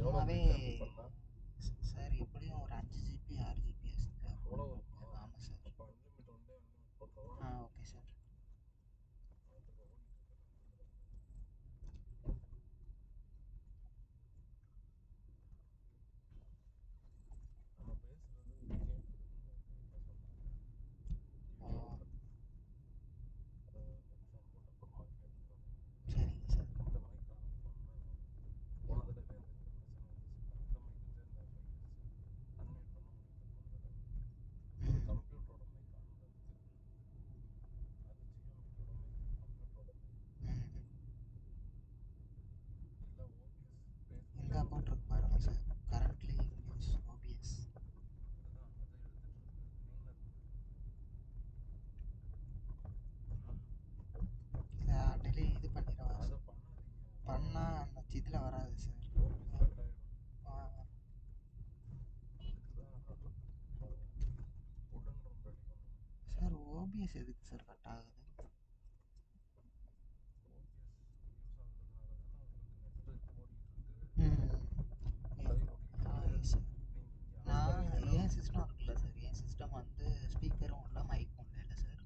சும்மாவே சார் எப்படியும் ஒரு 5 GB 6 GB ஆமாம் சார். Okay sir. எங்கே போட்டிருக்கு பாருங்கள் சார், கரண்ட்லி யூஸ் OBS. இதை டெலி இது பண்ணிடுவா சார், பண்ணால் அந்த இதில் வராது சார். சார் OBS எதுக்கு சார் கட் ஆகுது? நான் என் சிஸ்டம் இருக்குல்ல சார், என் சிஸ்டம் வந்து ஸ்பீக்கரும் இல்லை மைக்கும் இல்லை சார்.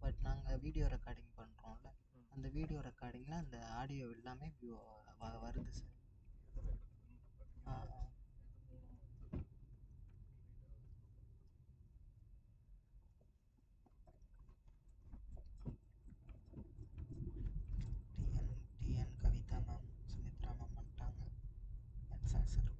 பட் நாங்கள் வீடியோ ரெக்கார்டிங் பண்ணுறோம்ல, அந்த வீடியோ ரெக்கார்டிங்கில் அந்த ஆடியோ எல்லாமே வருது sir. TN Kavitha ma'am, Sumitra ma'am பண்ணிட்டாங்க. சார் சார்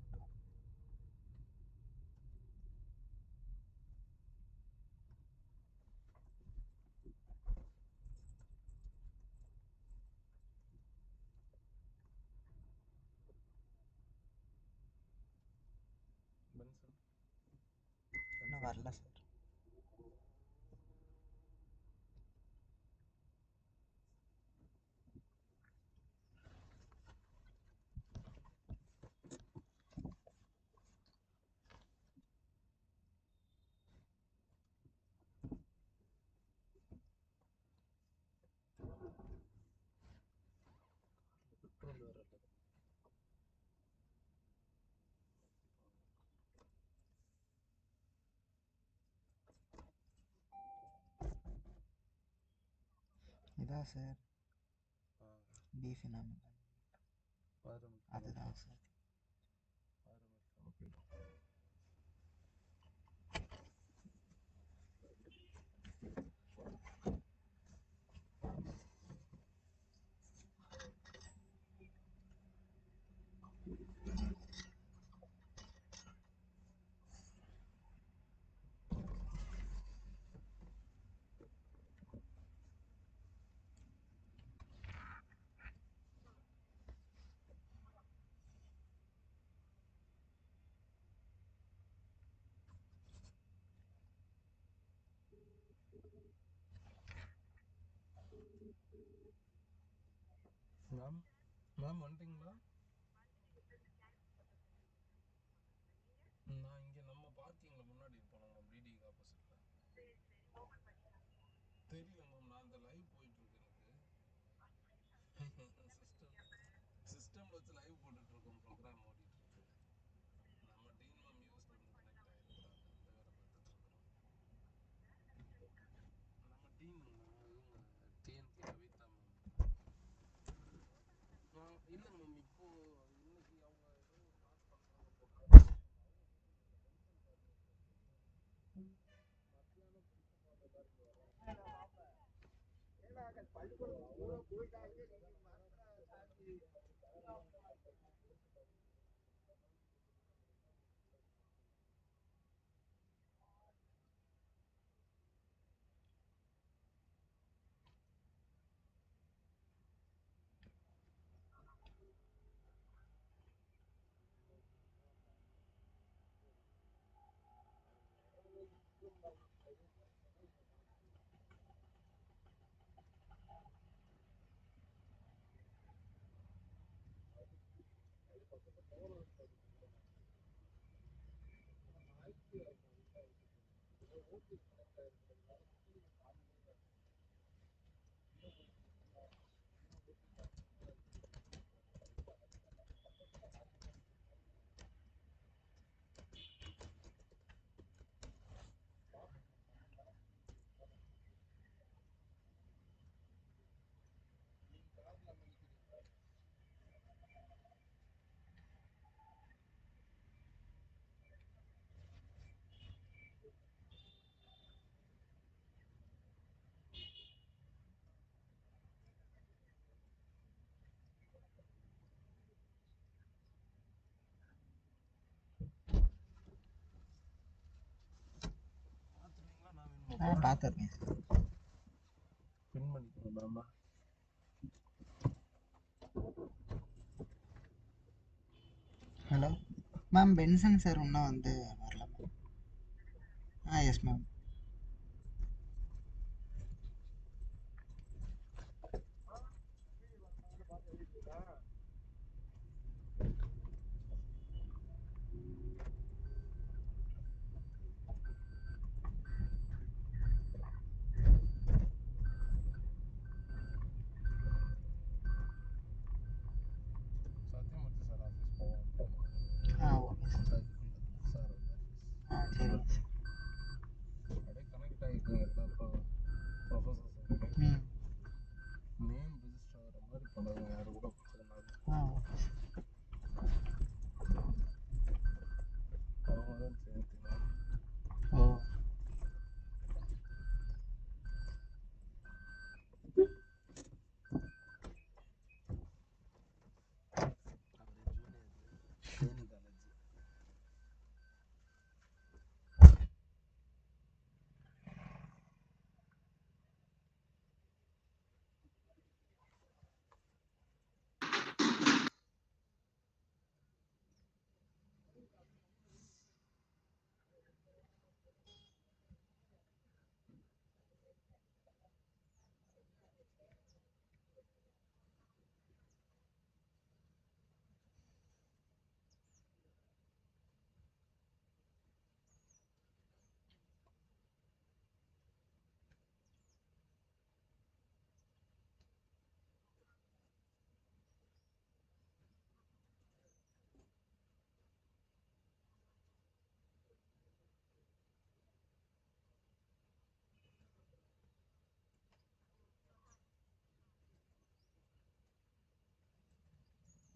இன்னும் வரல சார். இதான் சார் பி ஃபினாமினல், அதுதான் சார். மேம் மேம் வந்துட்டீங்களா? நான் இங்கே நம்ம பார்க்கிங்கில் முன்னாடி இருப்போம், நம்ம பிடிக்கு ஆப்போசிட்டில். தெரியல மேம், நான் இந்த லைவ் போயிட்டுருக்கு, எனக்கு சிஸ்டமில் வச்சு லைவ் போட்டுட்ருக்கோம், ப்ரோக்ராம் ஓடிட்டுருக்கு. நம்ம டீம் மேம் யூஎஸ்லேருந்து கனெக்ட் ஆகிருக்கிறாங்க, அந்த வேலை பார்த்துட்ருக்குறோம். நம்ம டீம் இவங்க டிஎன்பி கவிதா மேம். இல்லைங்க மேம், இப்போது இன்னைக்கு அவங்க ஏதோ ஸ்டார்ட் பண்ணுறாங்க ப்ரோக்ராம். பார்த்துருக்கேன் சார். பின் பண்ணிக்கலாமா? ஹலோ மேம், பென்சன் சார் இன்னும் வந்து வரல ma'am. Yes ma'am. Okay sir. சரிங்க சார். அப்படியே கனெக்ட் ஆகிக்குங்க எல்லா ப்ரொஃபஸர்ஸ் ம். நேம் ரிஜிஸ்டர் ஆகிற மாதிரி பண்ணுங்க. யாரு கூட கொடுத்ததுனால ஓகே சார். அவங்க தான் சேர்த்துனா ஓ.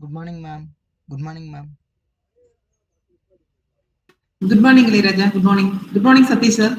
Good morning ma'am. Good morning ma'am. Good morning, Raja. Good morning. Good morning, Satish sir.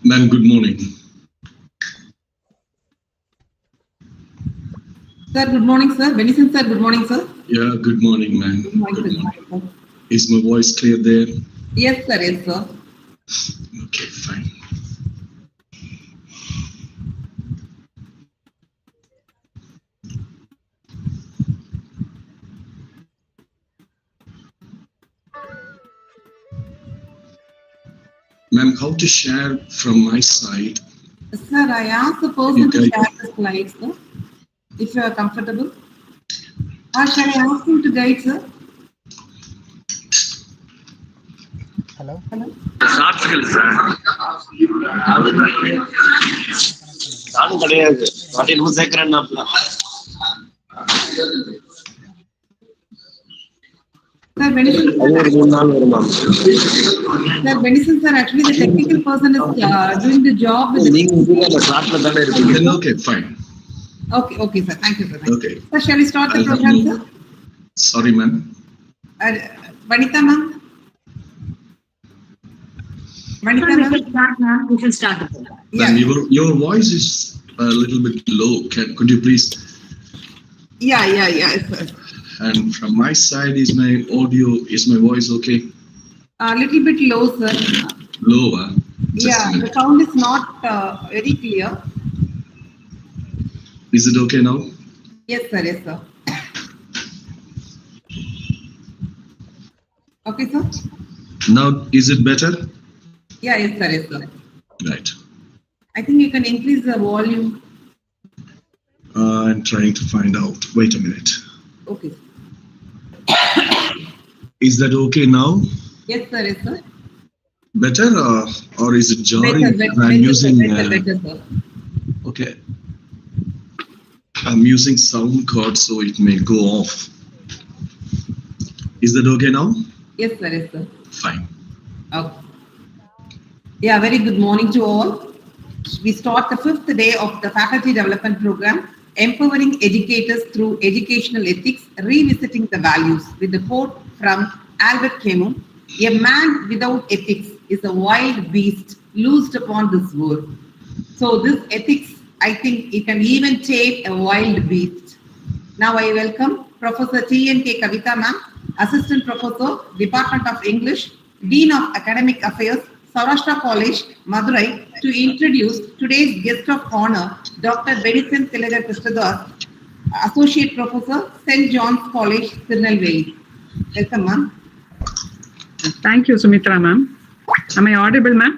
Ma'am, good morning. Sir, good morning, sir. Beneson sir, good morning, sir. Yeah, good morning, ma'am. Good morning, good morning, sir. Is my voice clear there? Yes, sir. Yes, sir. Okay, fine. Ma'am, how to share from my side? Sir, I asked the person to share the slides, sir, if you are comfortable. Or shall I ask him to guide, sir? Hello. நானும் கிடையாது. சேர்க்கிறேன். Sir, Beneson அது sir, ஒரு 3 நாள் வரும் ma'am. sir, Beneson sir, actually the technical person is doing the job with the... நீங்க இதுல அந்த கிளாஸ்ல தானே இருக்கீங்க. Then okay, fine. Okay, sir. Thank you, sir. Okay. Sir, shall we start the program, sir? Sorry, ma'am. Vanita, ma'am. Vanita, ma'am. We should start the program. Yeah. Ma'am, your voice is a little bit low. Could you please? Yeah, sir. And from my side, is my voice okay? A little bit low, sir. Low, just a Yeah, the minute. sound is not very clear. Is it okay now? Yes, sir. Okay, sir? Now, is it better? Yeah, yes, sir. Right. I think you can increase the volume. I'm trying to find out. Wait a minute. Okay. Is that okay now? Yes, sir. Better or is it jarring? Better, I'm using. better, sir. Okay. I'm using sound card so it may go off. Is that okay now? Yes, sir. Fine. Okay. Yeah, very good morning to all. We start the 5th day of the faculty development program, Empowering Educators Through Educational Ethics, Revisiting the Values, with the quote from Albert Camus: "A man without ethics is a wild beast loosed upon this world." So this ethics, I think it can even tame a wild beast. Now I welcome Professor T.N.K. Kavita ma'am, Assistant Professor, Department of English, Dean of Academic Affairs, Saurashtra College, Madurai, to introduce today's guest of honor, Dr. Beneson Thilagar Christadoss, Associate Professor, St. John's College, Thirunelveli. Welcome, ma'am. Thank you, Sumitra, ma'am. Am I audible, ma'am?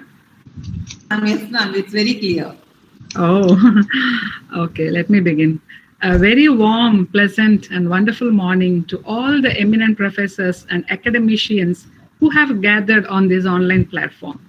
Yes, ma'am. It's very clear. Oh, okay. Let me begin. A very warm, pleasant, and wonderful morning to all the eminent professors and academicians who have gathered on this online platform.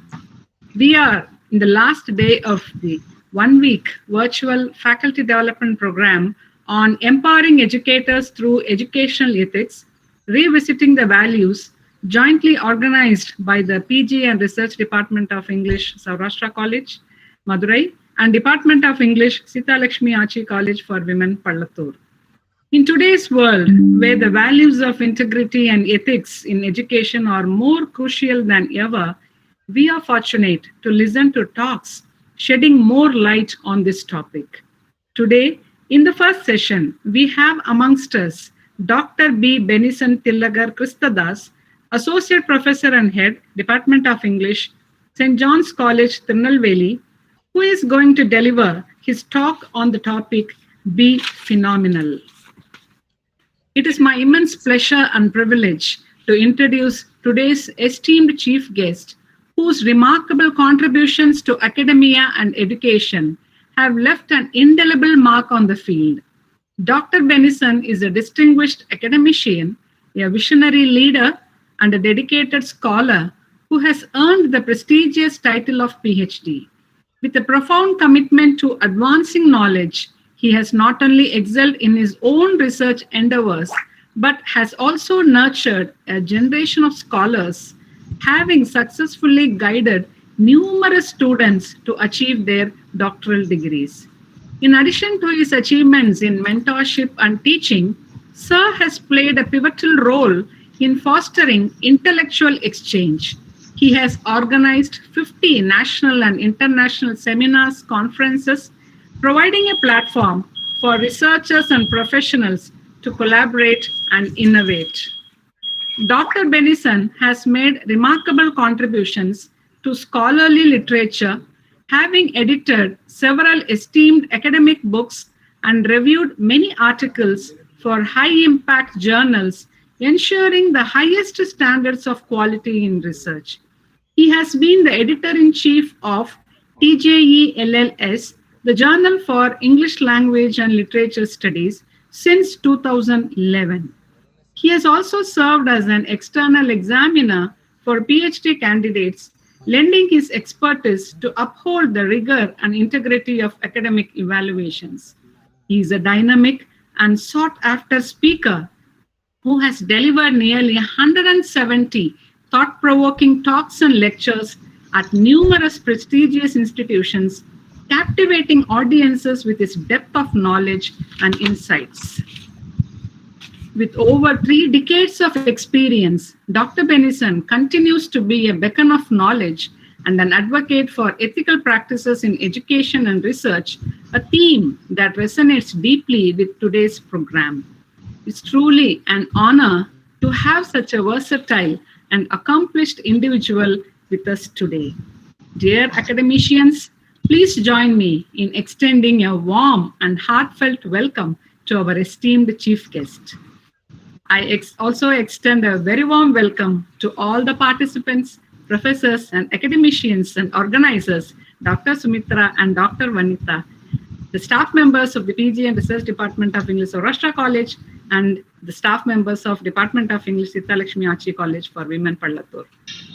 We are in the last day of the 1-week virtual faculty development program on empowering educators through educational ethics, revisiting the values, jointly organized by the PG and Research Department of English, Saurashtra College, Madurai, and Department of English, Sita Lakshmi Achi College for Women, Pallatur. In today's world, where the values of integrity and ethics in education are more crucial than ever, we are fortunate to listen to talks shedding more light on this topic. Today, in the first session, we have amongst us Dr. B. Beneson Thilagar Christadoss, Associate Professor and Head, Department of English, St. John's College, Thirunelveli, who is going to deliver his talk on the topic, Be Phenomenal. It is my immense pleasure and privilege to introduce today's esteemed chief guest, whose remarkable contributions to academia and education have left an indelible mark on the field. Dr. Beneson is a distinguished academician, a visionary leader, and a dedicated scholar who has earned the prestigious title of PhD. With a profound commitment to advancing knowledge, he has not only excelled in his own research endeavors, but has also nurtured a generation of scholars, having successfully guided numerous students to achieve their doctoral degrees. In addition to his achievements in mentorship and teaching, Sir has played a pivotal role in fostering intellectual exchange. He has organized 50 national and international seminars, conferences, providing a platform for researchers and professionals to collaborate and innovate. Dr. Beneson has made remarkable contributions to scholarly literature, having edited several esteemed academic books and reviewed many articles for high-impact journals, ensuring the highest standards of quality in research. He has been the editor-in-chief of TJE-LLS, the Journal for English Language and Literature Studies, since 2011. He has also served as an external examiner for PhD candidates, lending his expertise to uphold the rigor and integrity of academic evaluations. He is a dynamic and sought-after speaker who has delivered nearly 170 thought-provoking talks and lectures at numerous prestigious institutions, captivating audiences with his depth of knowledge and insights. With over 3 decades of experience, Dr. Beneson continues to be a beacon of knowledge and an advocate for ethical practices in education and research, a theme that resonates deeply with today's program. It's truly an honor to have such a versatile and accomplished individual with us today. Dear academicians, please join me in extending a warm and heartfelt welcome to our esteemed chief guest. I also extend a very warm welcome to all the participants, professors and academicians and organizers, Dr. Sumitra and Dr. Vanita, the staff members of the PG and Research Department of English, Saurashtra College, and the staff members of Department of English, Sita Lakshmi Achi College for Women, Pallatur.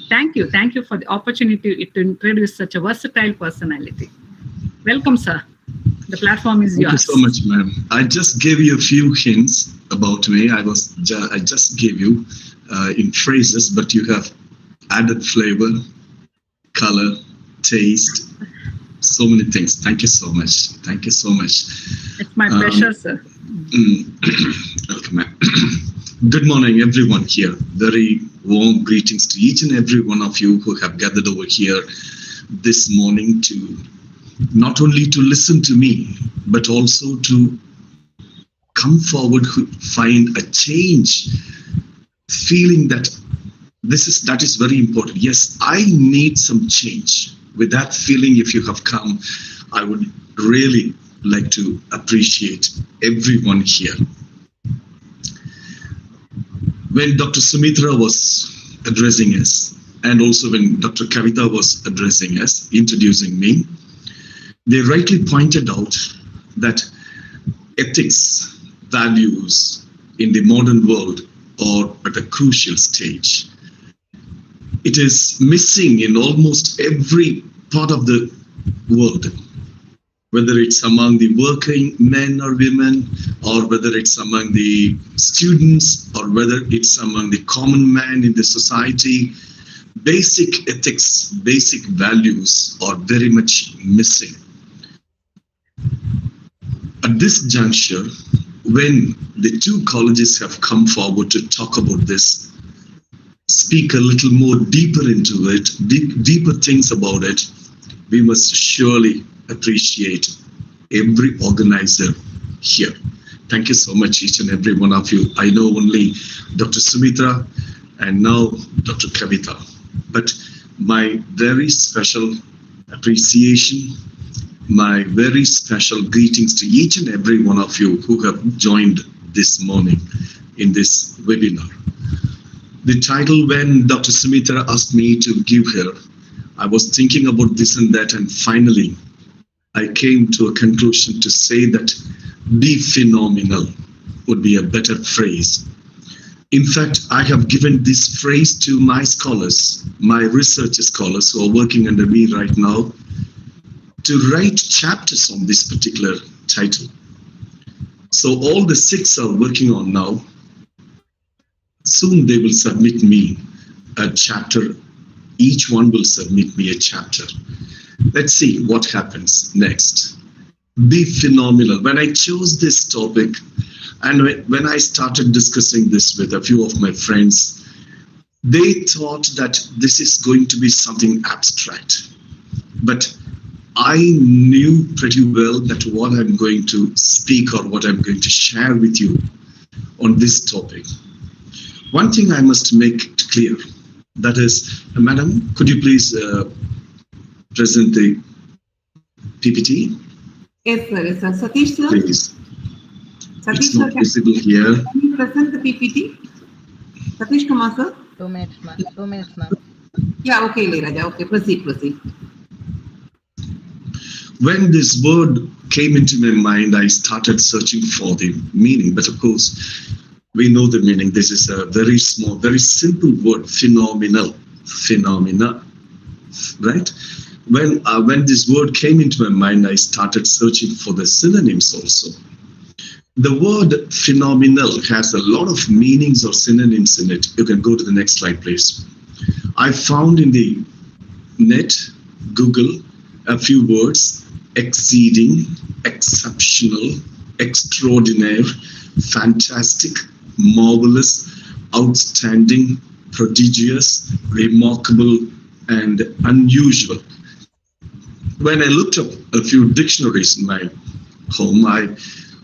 Thank you for the opportunity to introduce such a versatile personality. Welcome, sir. The platform is yours. Thank you so much, ma'am. I just gave you a few hints about me. I just gave you in phrases, but you have added flavor, color, taste, so many things. Thank you so much. Thank you so much. It's my pleasure, sir. Welcome, ma'am. Good morning, everyone here. Very warm greetings to each and every one of you who have gathered over here this morning to not only to listen to me, but also to come forward, find a change, feeling that that is very important. Yes, I need some change. With that feeling, if you have come, I would really like to appreciate everyone here. When Dr. Sumitra was addressing us, and also when Dr. Kavita was addressing us, introducing me, they rightly pointed out that ethics, values in the modern world are at a crucial stage. It is missing in almost every part of the world, whether it's among the working men or women, or whether it's among the students, or whether it's among the common man in the society. Basic ethics, basic values are very much missing. At this juncture, when the two colleges have come forward to talk about this, speak a little more deeper into it, deeper things about it, we must surely appreciate every organizer here. Thank you so much, each and every one of you. I know only Dr. Sumitra and now Dr. Kavita, but my very special appreciation, my very special greetings to each and every one of you who have joined this morning in this webinar. The title, when Dr. Sumitra asked me to give her, I was thinking about this and that, and finally I came to a conclusion to say that be phenomenal would be a better phrase. In fact, I have given this phrase to my scholars, my research scholars who are working under me right now, to write chapters on this particular title. So all the 6 are working on now. Soon they will submit me a chapter. Each one will submit me a chapter. Let's see what happens next. Be phenomenal. When I chose this topic, and when I started discussing this with a few of my friends, they thought that this is going to be something abstract. But I knew pretty well that what I'm going to speak or what I'm going to share with you on this topic. One thing I must make clear, that is, Madam, could you please present the PPT? Yes, sir. Yes, sir. Satish, sir. Please. Satish, It's sir, not visible here. can you present the PPT? Satish Kumar, sir. 2 minutes, ma'am. 2 minutes, ma'am. Yeah, okay, Leeraja. Okay, proceed. When this word came into my mind, I started searching for the meaning. But of course, we know the meaning. This is a very small, very simple word, phenomenal, phenomena, right? When this word came into my mind, I started searching for the synonyms also. The word phenomenal has a lot of meanings or synonyms in it. You can go to the next slide, please. I found in the net, Google, a few words: exceeding, exceptional, extraordinary, fantastic, marvelous, outstanding, prodigious, remarkable, and unusual. When I looked up a few dictionaries in my home,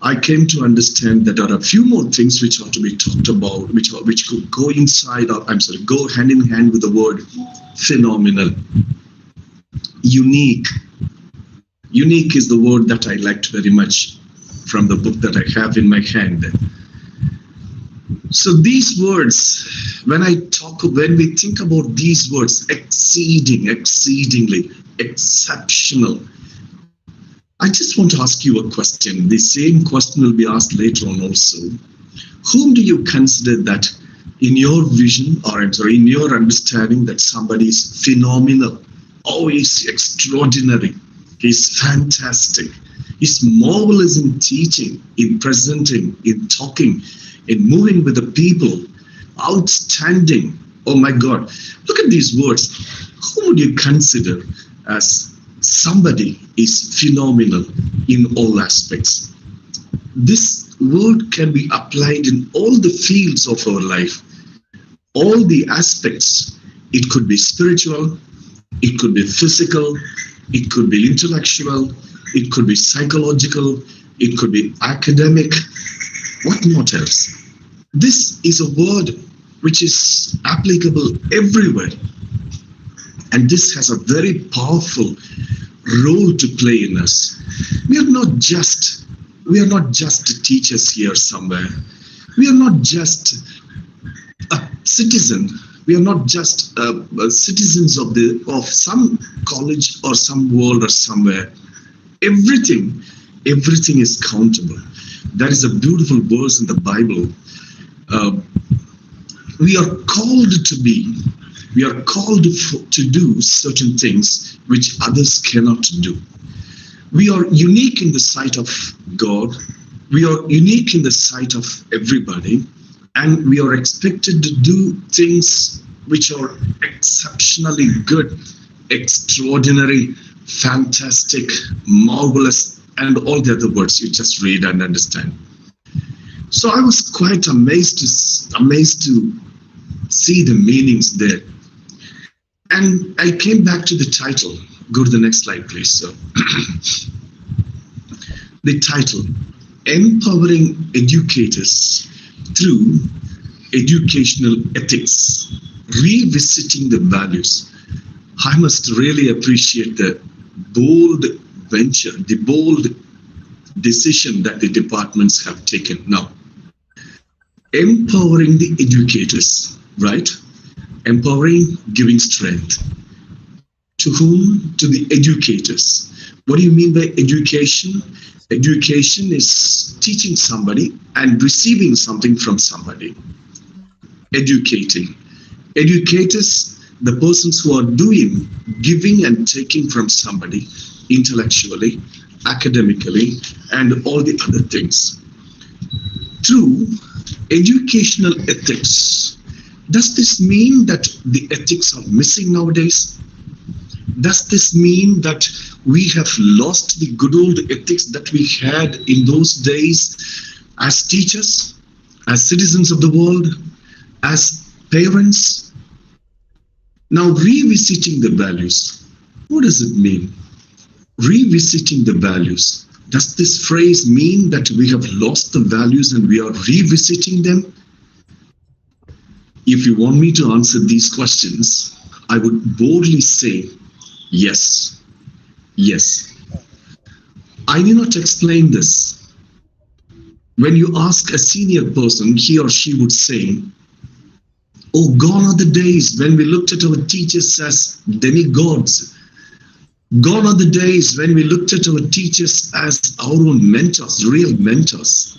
I came to understand that there are a few more things which are to be talked about, which could go go hand in hand with the word phenomenal. Unique. Unique is the word that I liked very much from the book that I have in my hand. So these words, when we think about these words, exceeding, exceedingly, exceptional, I just want to ask you a question. The same question will be asked later on also. Whom do you consider that in your vision, or in your understanding, that somebody is phenomenal? Oh, he's extraordinary. He's fantastic. He's marvelous in teaching, in presenting, in talking, in moving with the people. Outstanding. Oh my God. Look at these words. Who would you consider as somebody is phenomenal in all aspects? This word can be applied in all the fields of our life, all the aspects. It could be spiritual, it could be physical, it could be intellectual, it could be psychological, it could be academic, what not else. This is a word which is applicable everywhere. And this has a very powerful role to play in us. We are not just teachers here somewhere. We are not just a citizen. We are not just citizens of some college or some world or somewhere. Everything is countable. That is a beautiful verse in the Bible. We are called to do certain things which others cannot do. We are unique in the sight of God. We are unique in the sight of everybody. And we are expected to do things which are exceptionally good, extraordinary, fantastic, marvelous, and all the other words you just read and understand. So I was quite amazed to see the meanings there. And I came back to the title. Go to the next slide, please, sir. The title, Empowering Educators Through Educational Ethics, Revisiting the Values. I must really appreciate the bold venture, the bold decision that the departments have taken now. Empowering the educators, right? Empowering, giving strength. To whom? To the educators. What do you mean by education? Education is teaching somebody and receiving something from somebody. Educating. Educators, the persons who are doing, giving and taking from somebody intellectually, academically, and all the other things. Through educational ethics. Does this mean that the ethics are missing nowadays? Does this mean that we have lost the good old ethics that we had in those days as teachers, as citizens of the world, as parents? Now, revisiting the values. What does it mean? Revisiting the values. Does this phrase mean that we have lost the values and we are revisiting them? If you want me to answer these questions, I would boldly say, yes. Yes. I need not explain this. When you ask a senior person, he or she would say, oh, gone are the days when we looked at our teachers as demigods. Gone are the days when we looked at our teachers as our own mentors, real mentors.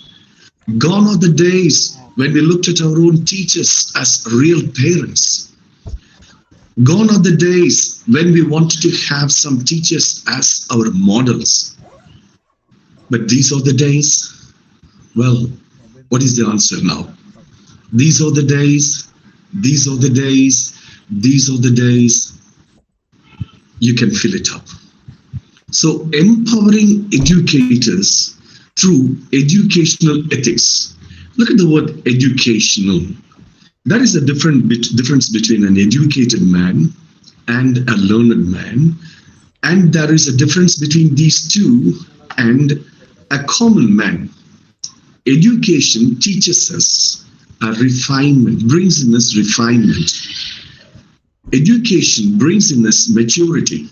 Gone are the days when we looked at our own teachers as real parents. Gone are the days when we wanted to have some teachers as our models. But these are the days. Well, what is the answer now? These are the days, these are the days, these are the days. You can fill it up. So empowering educators through educational ethics. Look at the word educational. That is a difference between an educated man and a learned man. And there is a difference between these two and a common man. Education teaches us a refinement, brings in us refinement. Education brings in us maturity.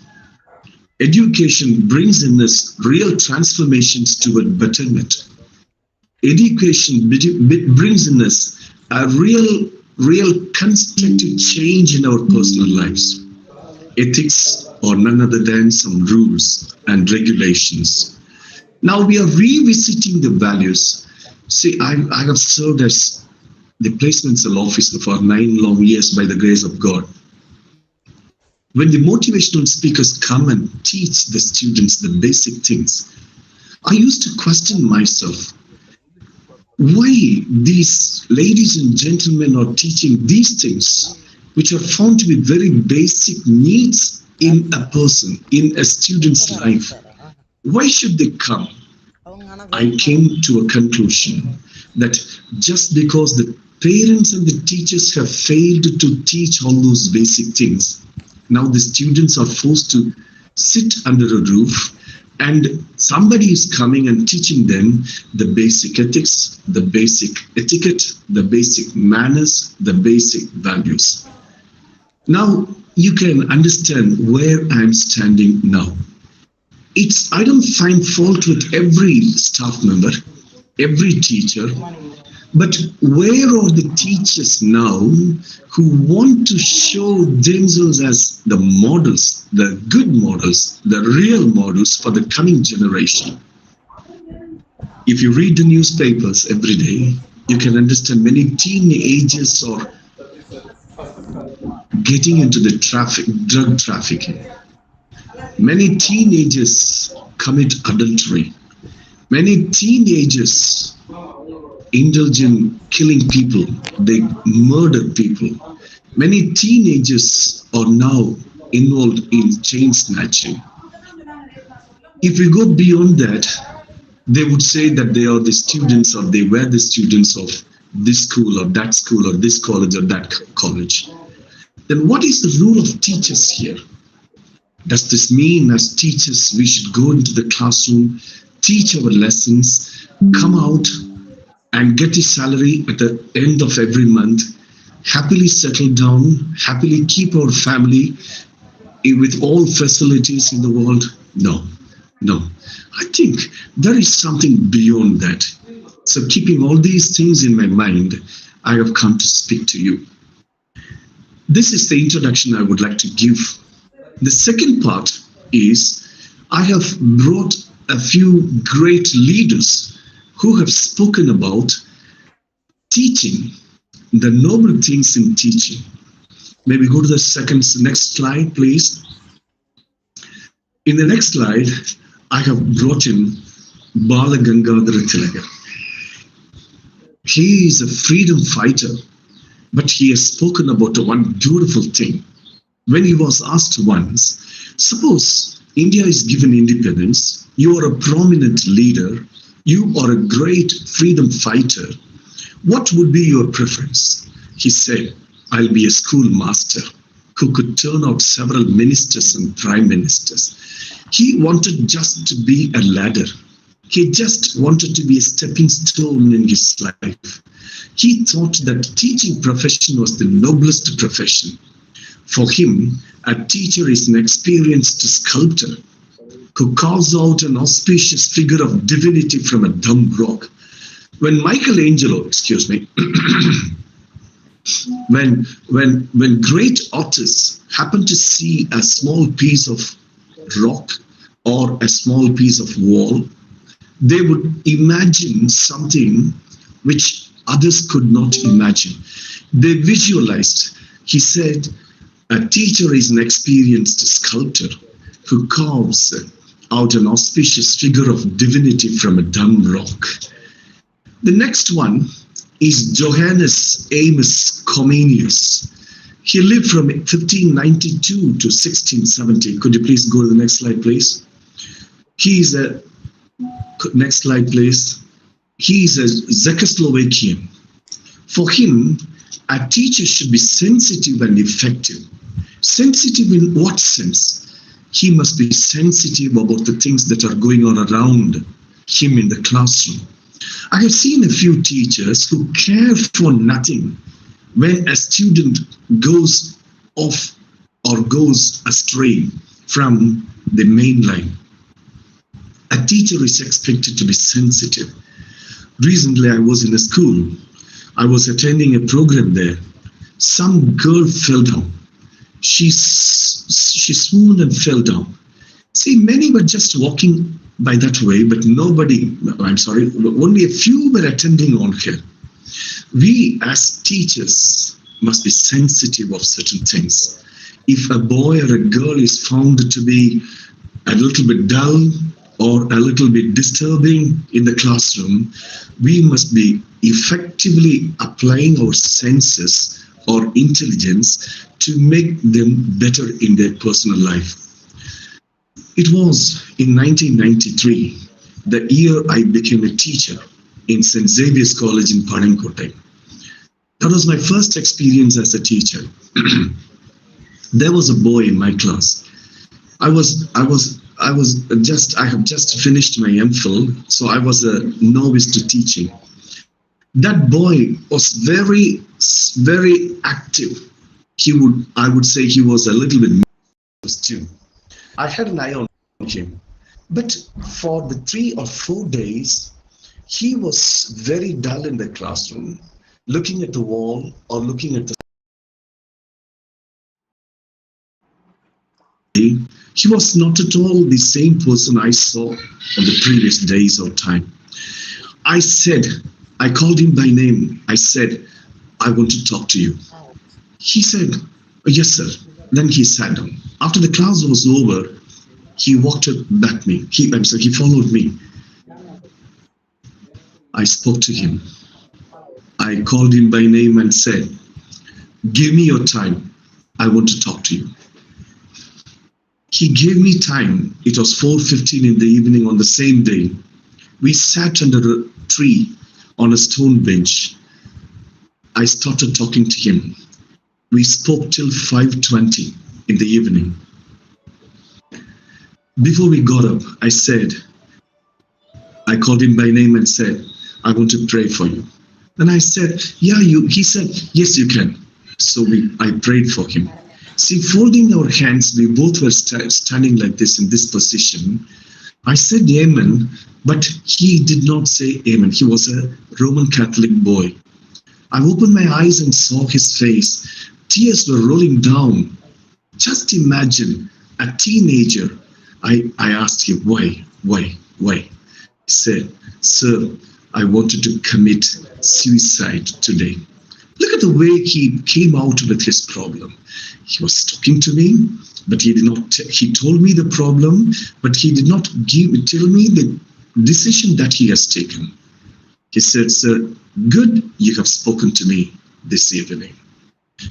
Education brings in us real transformations toward betterment. Education brings in us a real constructive change in our personal lives. Ethics are none other than some rules and regulations. Now we are revisiting the values. See, I have served as the placement cell officer for 9 long years by the grace of God. When the motivational speakers come and teach the students the basic things, I used to question myself, why these ladies and gentlemen are teaching these things, which are found to be very basic needs in a person, in a student's life. Why should they come? I came to a conclusion that just because the parents and the teachers have failed to teach all those basic things, now the students are forced to sit under a roof and somebody is coming and teaching them the basic ethics, the basic etiquette, the basic manners, the basic values. Now you can understand where I'm standing now. I don't find fault with every staff member, every teacher, but where are the teachers now who want to show themselves as the models, the good models, the real models for the coming generation? If you read the newspapers every day, you can understand many teenagers are getting into the drug trafficking. Many teenagers commit adultery. Many teenagers indulge in killing people. They murder people. Many teenagers are now involved in chain snatching. If we go beyond that, they would say that they are the students or they were the students of this school or that school or this college or that college. Then what is the role of teachers here? Does this mean as teachers we should go into the classroom, teach our lessons, come out and get the salary at the end of every month, happily settle down, happily keep our family with all facilities in the world? No. I think there is something beyond that. So keeping all these things in my mind, I have come to speak to you. This is the introduction I would like to give. The second part is I have brought a few great leaders who have spoken about teaching, the noble things in teaching. Maybe go to the next slide, please. In the next slide, I have brought in Bala Gangadhara Thilagar. He is a freedom fighter, but he has spoken about one beautiful thing. When he was asked once, suppose India is given independence, you are a prominent leader, you are a great freedom fighter, what would be your preference? He said, I'll be a schoolmaster who could turn out several ministers and prime ministers. He wanted just to be a ladder. He just wanted to be a stepping stone in his life. He thought that teaching profession was the noblest profession. For him, a teacher is an experienced sculptor who carves out an auspicious figure of divinity from a dumb rock. When Michelangelo, when great artists happen to see a small piece of rock or a small piece of wall, they would imagine something which others could not imagine. They visualized. He said, a teacher is an experienced sculptor who carves out an auspicious figure of divinity from a dumb rock. The next one is Johannes Amos Comenius. He lived from 1592 to 1670. Could you please go to the next slide, please? Next slide, please. He is a Czechoslovakian. For him, a teacher should be sensitive and effective. Sensitive in what sense? He must be sensitive about the things that are going on around him in the classroom. I have seen a few teachers who care for nothing when a student goes off or goes astray from the main line. A teacher is expected to be sensitive. Recently, I was in a school. I was attending a program there. Some girl fell down. She swooned and fell down. See, many were just walking by that way, but only a few were attending on her. We as teachers must be sensitive of certain things. If a boy or a girl is found to be a little bit dull or a little bit disturbing in the classroom, we must be effectively applying our senses or intelligence to make them better in their personal life. It was in 1993, the year I became a teacher in St. Xavier's College in Padankotai. That was my first experience as a teacher. There was a boy in my class. I have just finished my MPhil, so I was a novice to teaching. That boy was very, very active. I would say he was a little bit nervous too. I had an eye on him, but for the 3 or 4 days, he was very dull in the classroom, looking at the wall or looking at the. He was not at all the same person I saw on the previous days or time. I called him by name. I said, I want to talk to you. He said, yes, sir. Then he sat down. After the class was over, he walked back me. He followed me. I spoke to him. I called him by name and said, give me your time. I want to talk to you. He gave me time. It was 4:15 in the evening on the same day. We sat under a tree on a stone bench. I started talking to him. We spoke till 5:20 in the evening. Before we got up, I called him by name and said, I want to pray for you. And I said, he said, yes, you can. So I prayed for him. See, folding our hands, we both were standing like this in this position. I said amen, but he did not say amen. He was a Roman Catholic boy. I opened my eyes and saw his face. Tears were rolling down. Just imagine a teenager. I asked him, why? He said, sir, I wanted to commit suicide today. Look at the way he came out with his problem. He was talking to me, but he did not. He told me the problem, but he did not tell me the decision that he has taken. He said, sir, good, you have spoken to me this evening.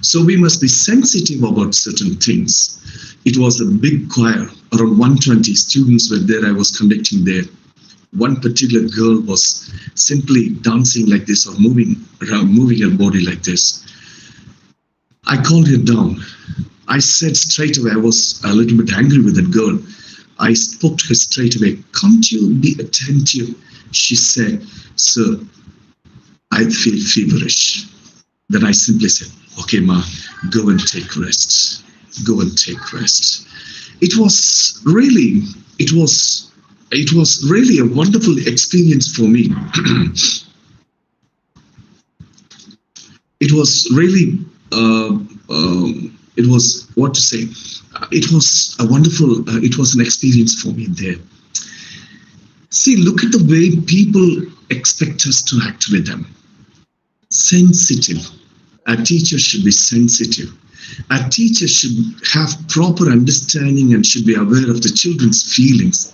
So we must be sensitive about certain things. It was a big choir, around 120 students were there. I was conducting there. One particular girl was simply dancing like this or moving her body like this. I called her down. I said straight away, I was a little bit angry with that girl. I spoke to her straight away, can't you be attentive? She said, sir, I feel feverish. Then I simply said, okay, ma, go and take rest. Go and take rest. It was really a wonderful experience for me. It was really, it was what to say. It was a wonderful, it was an experience for me there. See, look at the way people expect us to act with them. Sensitive. A teacher should be sensitive. A teacher should have proper understanding and should be aware of the children's feelings.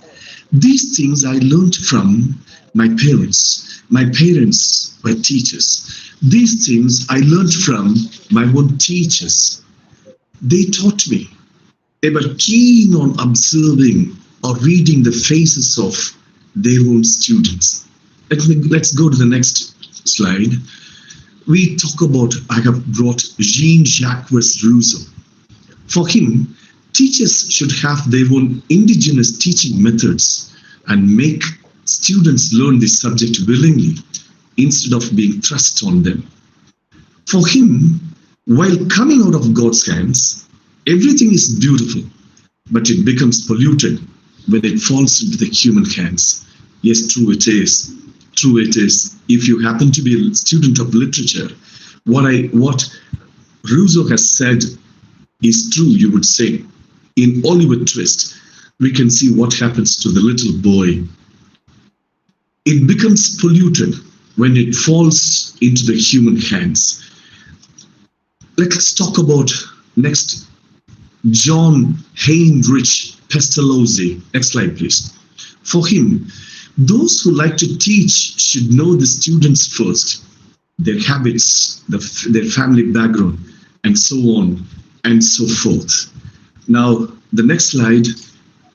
These things I learned from my parents. My parents were teachers. These things I learned from my own teachers. They taught me. They were keen on observing or reading the faces of their own students. Let's go to the next slide. We talk about, I have brought Jean-Jacques Rousseau. For him, teachers should have their own indigenous teaching methods and make students learn the subject willingly instead of being thrust on them. For him, while coming out of God's hands, everything is beautiful, but it becomes polluted when it falls into the human hands. Yes, true it is. True it is. If you happen to be a student of literature, what Rousseau has said is true, you would say. In Oliver Twist, we can see what happens to the little boy. It becomes polluted when it falls into the human hands. Let's talk about next, John Heinrich Pestalozzi. Next slide, please. For him, those who like to teach should know the students first, their habits, their family background, and so on and so forth. Now, the next slide,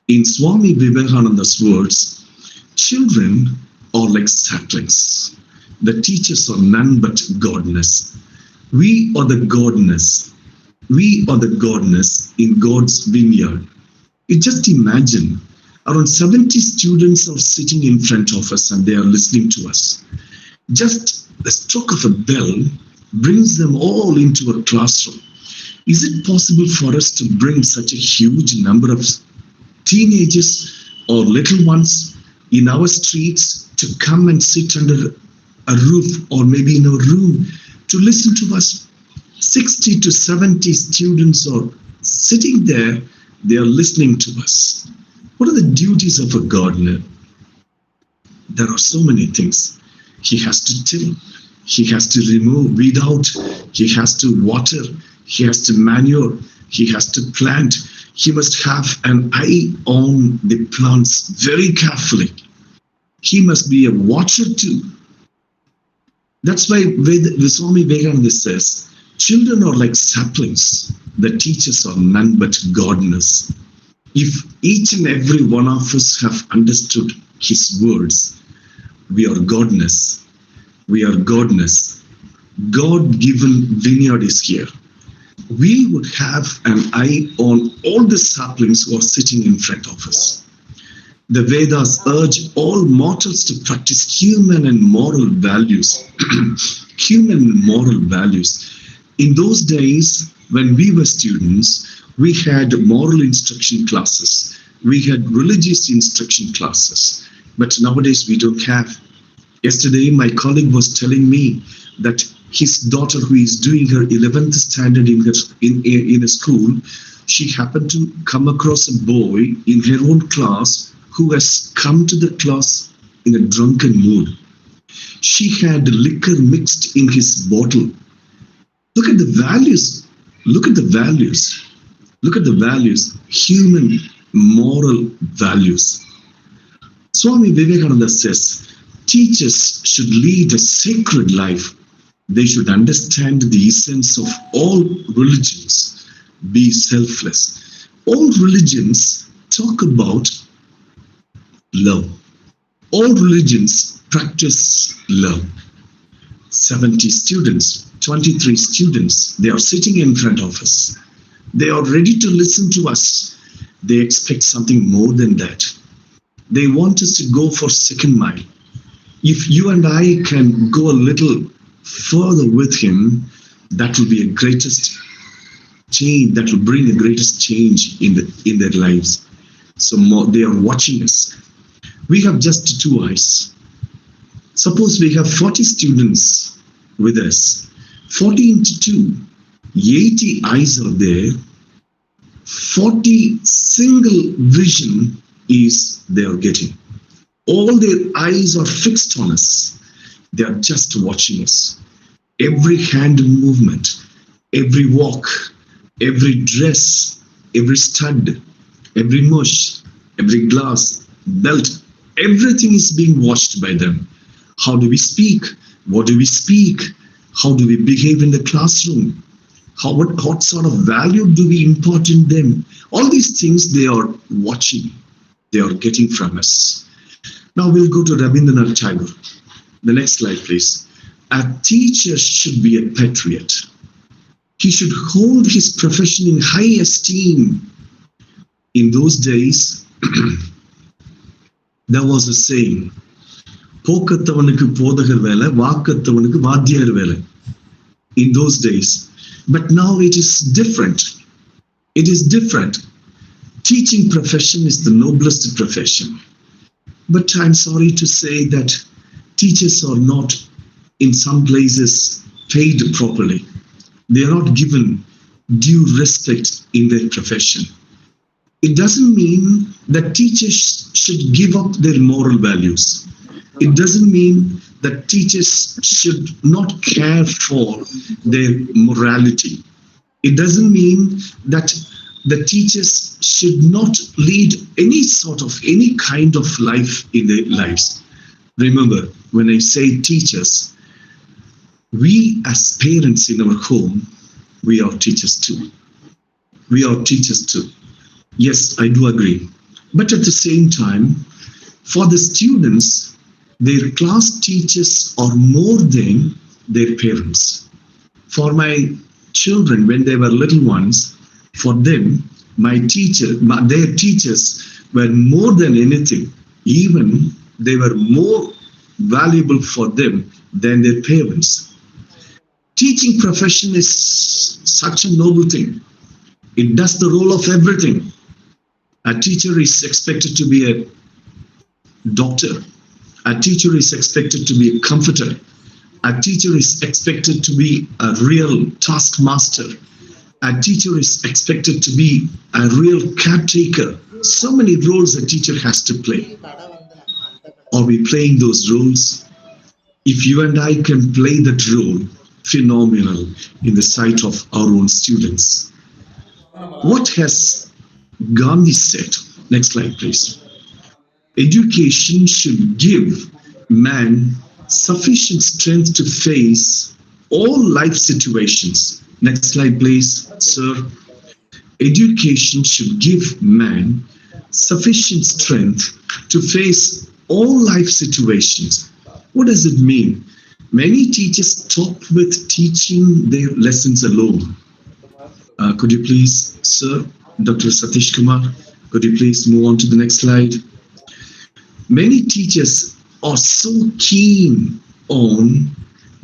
in Swami Vivekananda's words, children are like saplings. The teachers are none but godness. We are the godness. We are the godness in God's vineyard. You just imagine, around 70 students are sitting in front of us and they are listening to us. Just the stroke of a bell brings them all into a classroom. Is it possible for us to bring such a huge number of teenagers or little ones in our streets to come and sit under a roof or maybe in a room to listen to us? 60 to 70 students are sitting there, they are listening to us. What are the duties of a gardener? There are so many things. He has to till, he has to remove, weed out, he has to water, he has to manure, he has to plant. He must have an eye on the plants very carefully. He must be a watcher too. That's why Swami Vivekananda says, children are like saplings, the teachers are none but gardeners. If each and every one of us have understood his words, we are gardeners. We are gardeners. God-given vineyard is here. We would have an eye on all the saplings who are sitting in front of us. The Vedas urge all mortals to practice human and moral values. Human and moral values. In those days, when we were students, we had moral instruction classes. We had religious instruction classes. But nowadays, we don't have. Yesterday, my colleague was telling me that his daughter, who is doing her 11th standard in a school, she happened to come across a boy in her own class who has come to the class in a drunken mood. She had liquor mixed in his bottle. Look at the values. Look at the values. Look at the values. Human moral values. Swami Vivekananda says, teachers should lead a sacred life. They should understand the essence of all religions. Be selfless. All religions talk about love. All religions practice love. 70 students, 23 students, they are sitting in front of us. They are ready to listen to us. They expect something more than that. They want us to go for second mile. If you and I can go a little further with him, that will be a greatest change, that will bring the greatest change in their lives. So they are watching us. We have just 2 eyes. Suppose we have 40 students with us. 40 into 2, 80 eyes are there. 40 single vision is they are getting. All their eyes are fixed on us. They are just watching us. Every hand movement, every walk, every dress, every stud, every mush, every glass, belt, everything is being watched by them. How do we speak? What do we speak? How do we behave in the classroom? What sort of value do we impart in them? All these things they are watching, they are getting from us. Now we'll go to Rabindranath Tagore. The next slide, please. A teacher should be a patriot. He should hold his profession in high esteem. In those days, there was a saying, Pokattavanukku podagar vela, vaakattavanukku vaadiyar vela. In those days. But now it is different. It is different. Teaching profession is the noblest profession. But I'm sorry to say that teachers are not, in some places, paid properly. They are not given due respect in their profession. It doesn't mean that teachers should give up their moral values. It doesn't mean that teachers should not care for their morality. It doesn't mean that the teachers should not lead any kind of life in their lives. Remember, when I say teachers, we as parents in our home, we are teachers too. We are teachers too. Yes, I do agree. But at the same time, for the students, their class teachers are more than their parents. For my children, when they were little ones, for them, their teachers were more than anything. Even they were more valuable for them than their parents. Teaching profession is such a noble thing. It does the role of everything. A teacher is expected to be a doctor. A teacher is expected to be a comforter. A teacher is expected to be a real taskmaster. A teacher is expected to be a real caretaker. So many roles a teacher has to play. Are we playing those roles? If you and I can play that role, phenomenal in the sight of our own students. What has Gandhi said? Next slide, please. Education should give man sufficient strength to face all life situations. Next slide, please, sir. Education should give man sufficient strength to face all life situations. What does it mean? Many teachers stop with teaching their lessons alone. Could you please, sir, Dr. Satish Kumar, could you please move on to the next slide? Many teachers are so keen on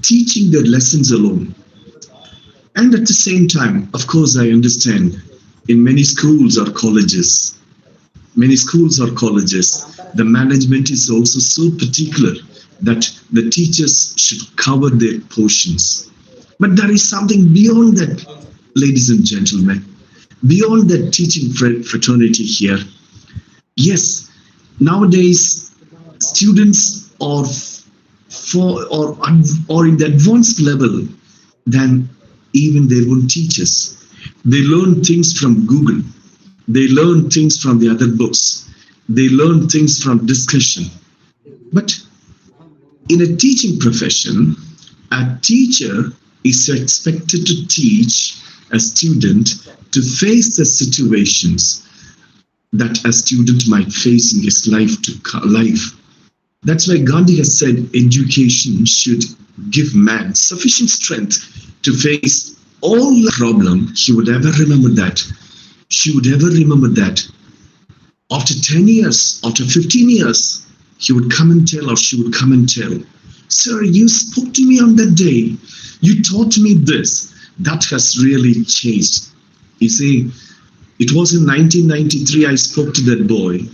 teaching their lessons alone. And at the same time, of course, I understand in many schools or colleges, the management is also so particular that the teachers should cover their portions. But there is something beyond that, ladies and gentlemen, beyond that teaching fraternity here. Yes, nowadays students are in the advanced level than even their own teachers. They learn things from Google. They learn things from the other books. They learn things from discussion. But in a teaching profession, a teacher is expected to teach a student to face the situations that a student might face in his life. That's why Gandhi has said education should give man sufficient strength to face all the problem. He would ever remember that. She would ever remember that. After 10 years, after 15 years, he would come and tell, or she would come and tell, sir, you spoke to me on that day. You taught me this. That has really changed. You see, it was in 1993 I spoke to that boy.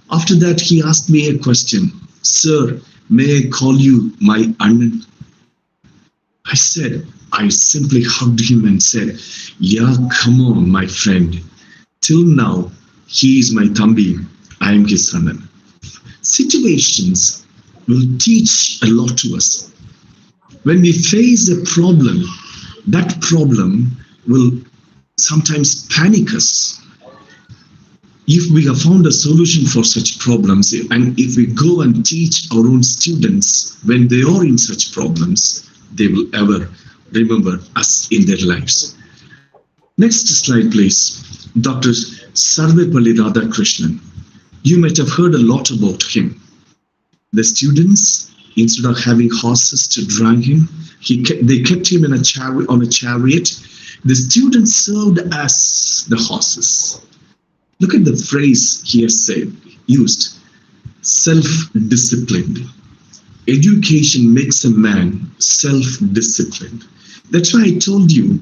After that, he asked me a question. Sir, may I call you my Annan? I simply hugged him and said, yeah, come on, my friend. Till now, he is my Thambi. I am his Annan. Situations will teach a lot to us. When we face a problem, that problem will sometimes panic us. If we have found a solution for such problems, and if we go and teach our own students when they are in such problems, they will ever remember us in their lives. Next slide, please. Dr. Sarvepalli Radhakrishnan. You might have heard a lot about him. The students, instead of having horses to drag him, they kept him in on a chariot. The students served as the horses. Look at the phrase he has used, self-disciplined. Education makes a man self-disciplined. That's why I told you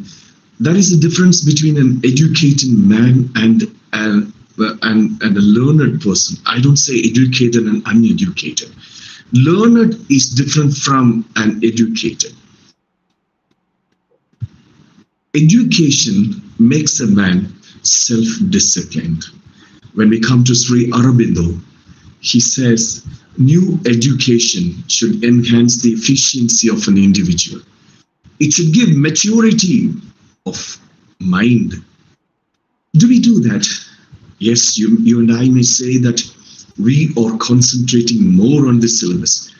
there is a difference between an educated man and a learned person. I don't say educated and uneducated. Learned is different from an educated. Education makes a man self-disciplined. When we come to Sri Aurobindo, he says, new education should enhance the efficiency of an individual. It should give maturity of mind. Do we do that? Yes, you and I may say that we are concentrating more on the syllabus.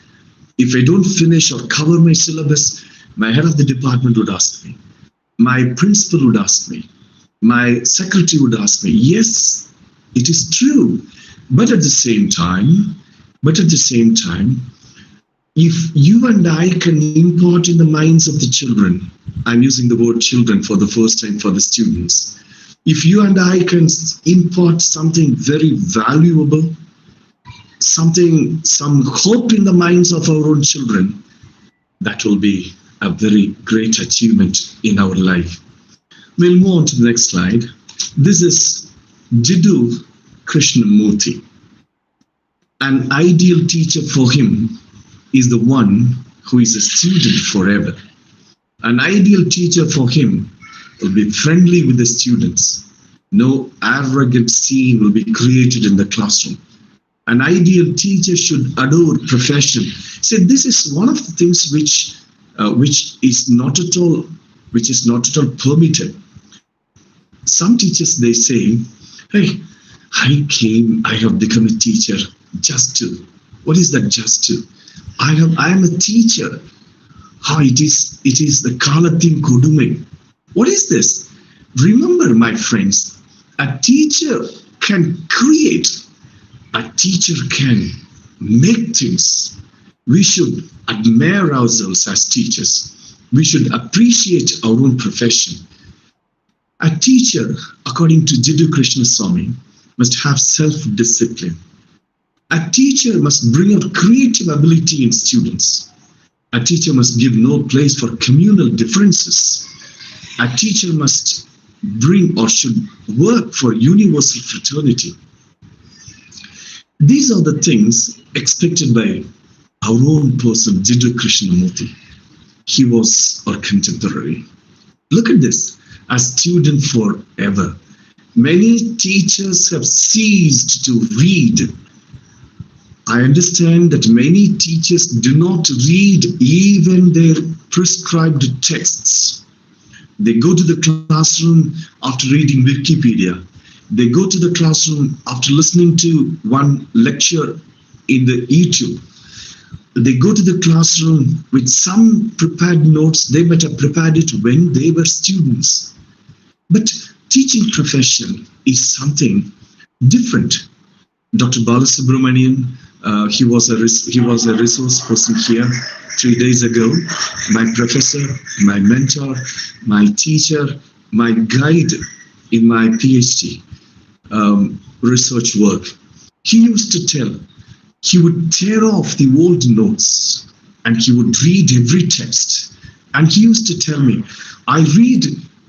If I don't finish or cover my syllabus, my head of the department would ask me. My principal would ask me. My secretary would ask me. Yes, it is true. But at the same time, if you and I can impart in the minds of the children, I'm using the word children for the first time for the students. If you and I can impart something very valuable, some hope in the minds of our own children, that will be a very great achievement in our life. We'll move on to the next slide. This is Jiddu Krishnamurti. An ideal teacher for him is the one who is a student forever. An ideal teacher for him will be friendly with the students. No arrogant scene will be created in the classroom. An ideal teacher should adore profession. See, this is one of the things which is not at all permitted. Some teachers, they say, hey, I have become a teacher just to. What is that just to? I am a teacher. It is the Kalatin Kodume. What is this? Remember, my friends, a teacher can create. A teacher can make things. We should admire ourselves as teachers. We should appreciate our own profession. A teacher, according to Jiddu Krishnaswamy, must have self-discipline. A teacher must bring out creative ability in students. A teacher must give no place for communal differences. A teacher must bring or should work for universal fraternity. These are the things expected by our own person, Jiddu Krishnamurti. He was our contemporary. Look at this, a student forever. Many teachers have ceased to read. I understand that many teachers do not read even their prescribed texts. They go to the classroom after reading Wikipedia. They go to the classroom after listening to one lecture in the YouTube. They go to the classroom with some prepared notes. They might have prepared it when they were students. But teaching profession is something different. Dr. Balasubramanian, he was a resource person here 3 days ago. My professor, my mentor, my teacher, my guide in my PhD research work. He used to tell, he would tear off the old notes and he would read every text. And he used to tell me, I read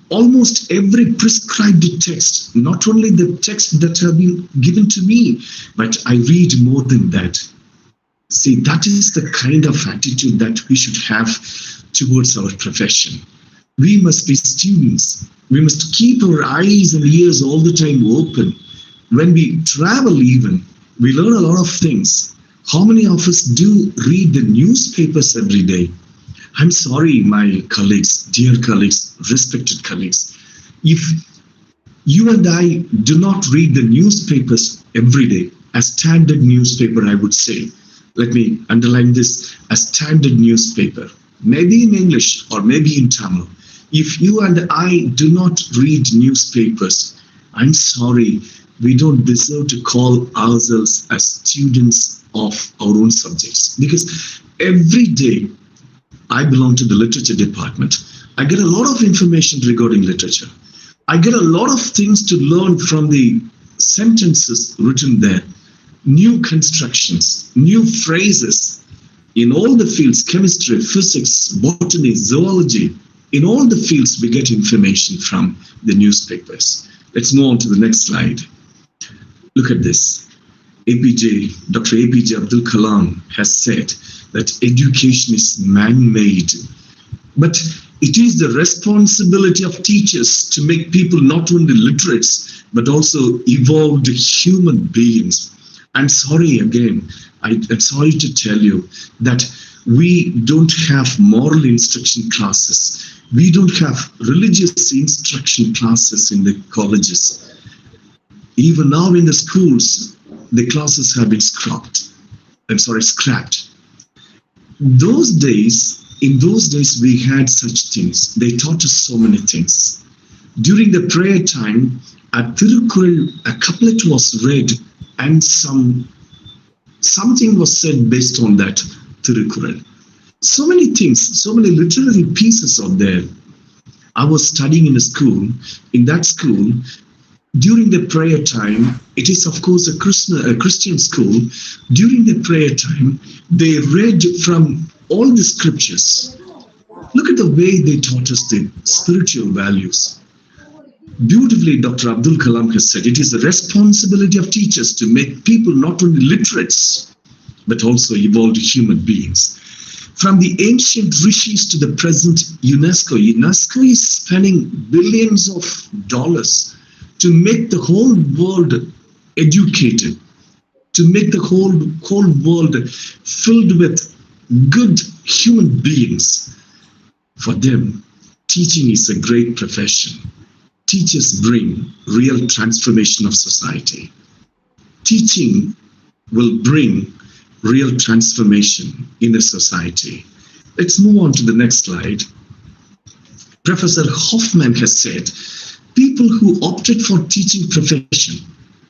almost every prescribed text, not only the text that have been given to me, but I read more than that. See, that is the kind of attitude that we should have towards our profession. We must be students. We must keep our eyes and ears all the time open. When we travel even, we learn a lot of things. How many of us do read the newspapers every day? I'm sorry, my colleagues, dear colleagues, respected colleagues. If You and I do not read the newspapers every day. A standard newspaper, I would say. Let me underline this, a standard newspaper, maybe in English or maybe in Tamil. If you and I do not read newspapers, I'm sorry, we don't deserve to call ourselves as students of our own subjects. Because every day I belong to the literature department, I get a lot of information regarding literature. I get a lot of things to learn from the sentences written there, new constructions, new phrases in all the fields, chemistry, physics, botany, zoology. In all the fields, we get information from the newspapers. Let's move on to the next slide. Look at this. Dr. APJ Abdul Kalam has said that education is man-made, but it is the responsibility of teachers to make people not only literates, but also evolved human beings. I'm sorry again, I'm sorry to tell you that we don't have moral instruction classes. We don't have religious instruction classes in the colleges. Even now in the schools, the classes have been scrapped. In those days, we had such things. They taught us so many things. During the prayer time, at Thirukural, a couplet was read and something was said based on that Thirukural. So many things, so many literary pieces are there. I was studying in a school. In that school, during the prayer time, it is of course a Christian school. During the prayer time, they read from all the scriptures. Look at the way they taught us the spiritual values. Beautifully, Dr. Abdul Kalam has said, it is the responsibility of teachers to make people not only literates, but also evolved human beings. From the ancient rishis to the present UNESCO is spending billions of dollars to make the whole world educated, to make the whole world filled with good human beings. For them, teaching is a great profession. Teachers bring real transformation of society. Teaching will bring real transformation in a society. Let's move on to the next slide. Professor Hoffman has said, people who opted for teaching profession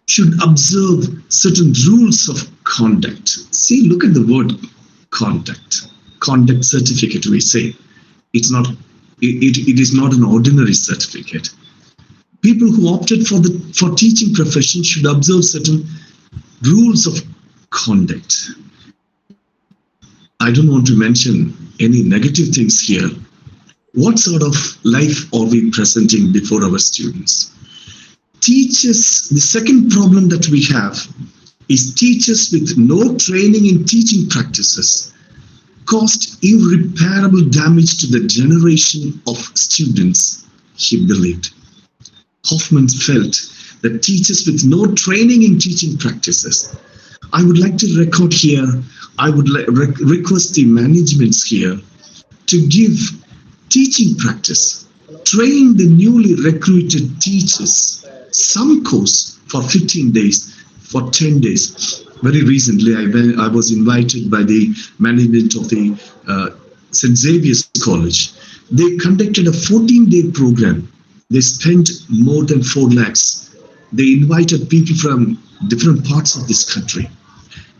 should observe certain rules of conduct. See, look at the word conduct. Conduct certificate, we say. It is not an ordinary certificate. People who opted for teaching profession should observe certain rules of conduct. I don't want to mention any negative things here. What sort of life are we presenting before our students? Teachers, the second problem that we have is teachers with no training in teaching practices caused irreparable damage to the generation of students, he believed. Hoffman felt that teachers with no training in teaching practices. I would like to record here, I would request the managements here to give teaching practice, train the newly recruited teachers, some course for 15 days, for 10 days. Very recently, I was invited by the management of the St. Xavier's College. They conducted a 14-day program. They spent more than 4 lakhs. They invited people from different parts of this country.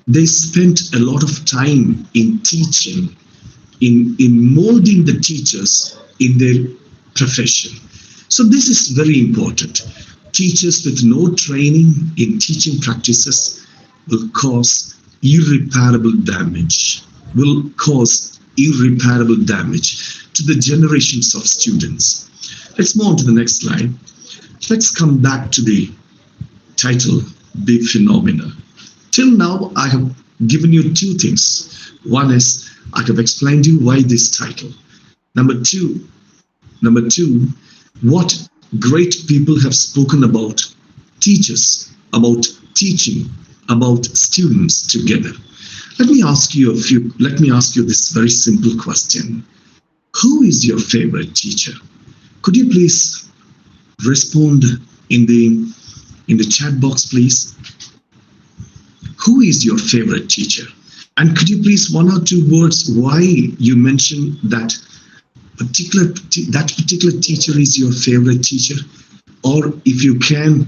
They spent a lot of time in teaching, in molding the teachers in their profession. So this is very important. Teachers with no training in teaching practices will cause irreparable damage, to the generations of students. Let's move on to the next slide. Let's come back to the title, Big Phenomena. Till now, I have given you 2 things. One is, I have explained to you why this title. Number two, what great people have spoken about teachers, about teaching, about students together. Let me ask you this very simple question. Who is your favorite teacher? Could you please respond in the chat box, please. Who is your favorite teacher? And could you please 1 or 2 words why you mentioned that particular teacher is your favorite teacher? Or if you can,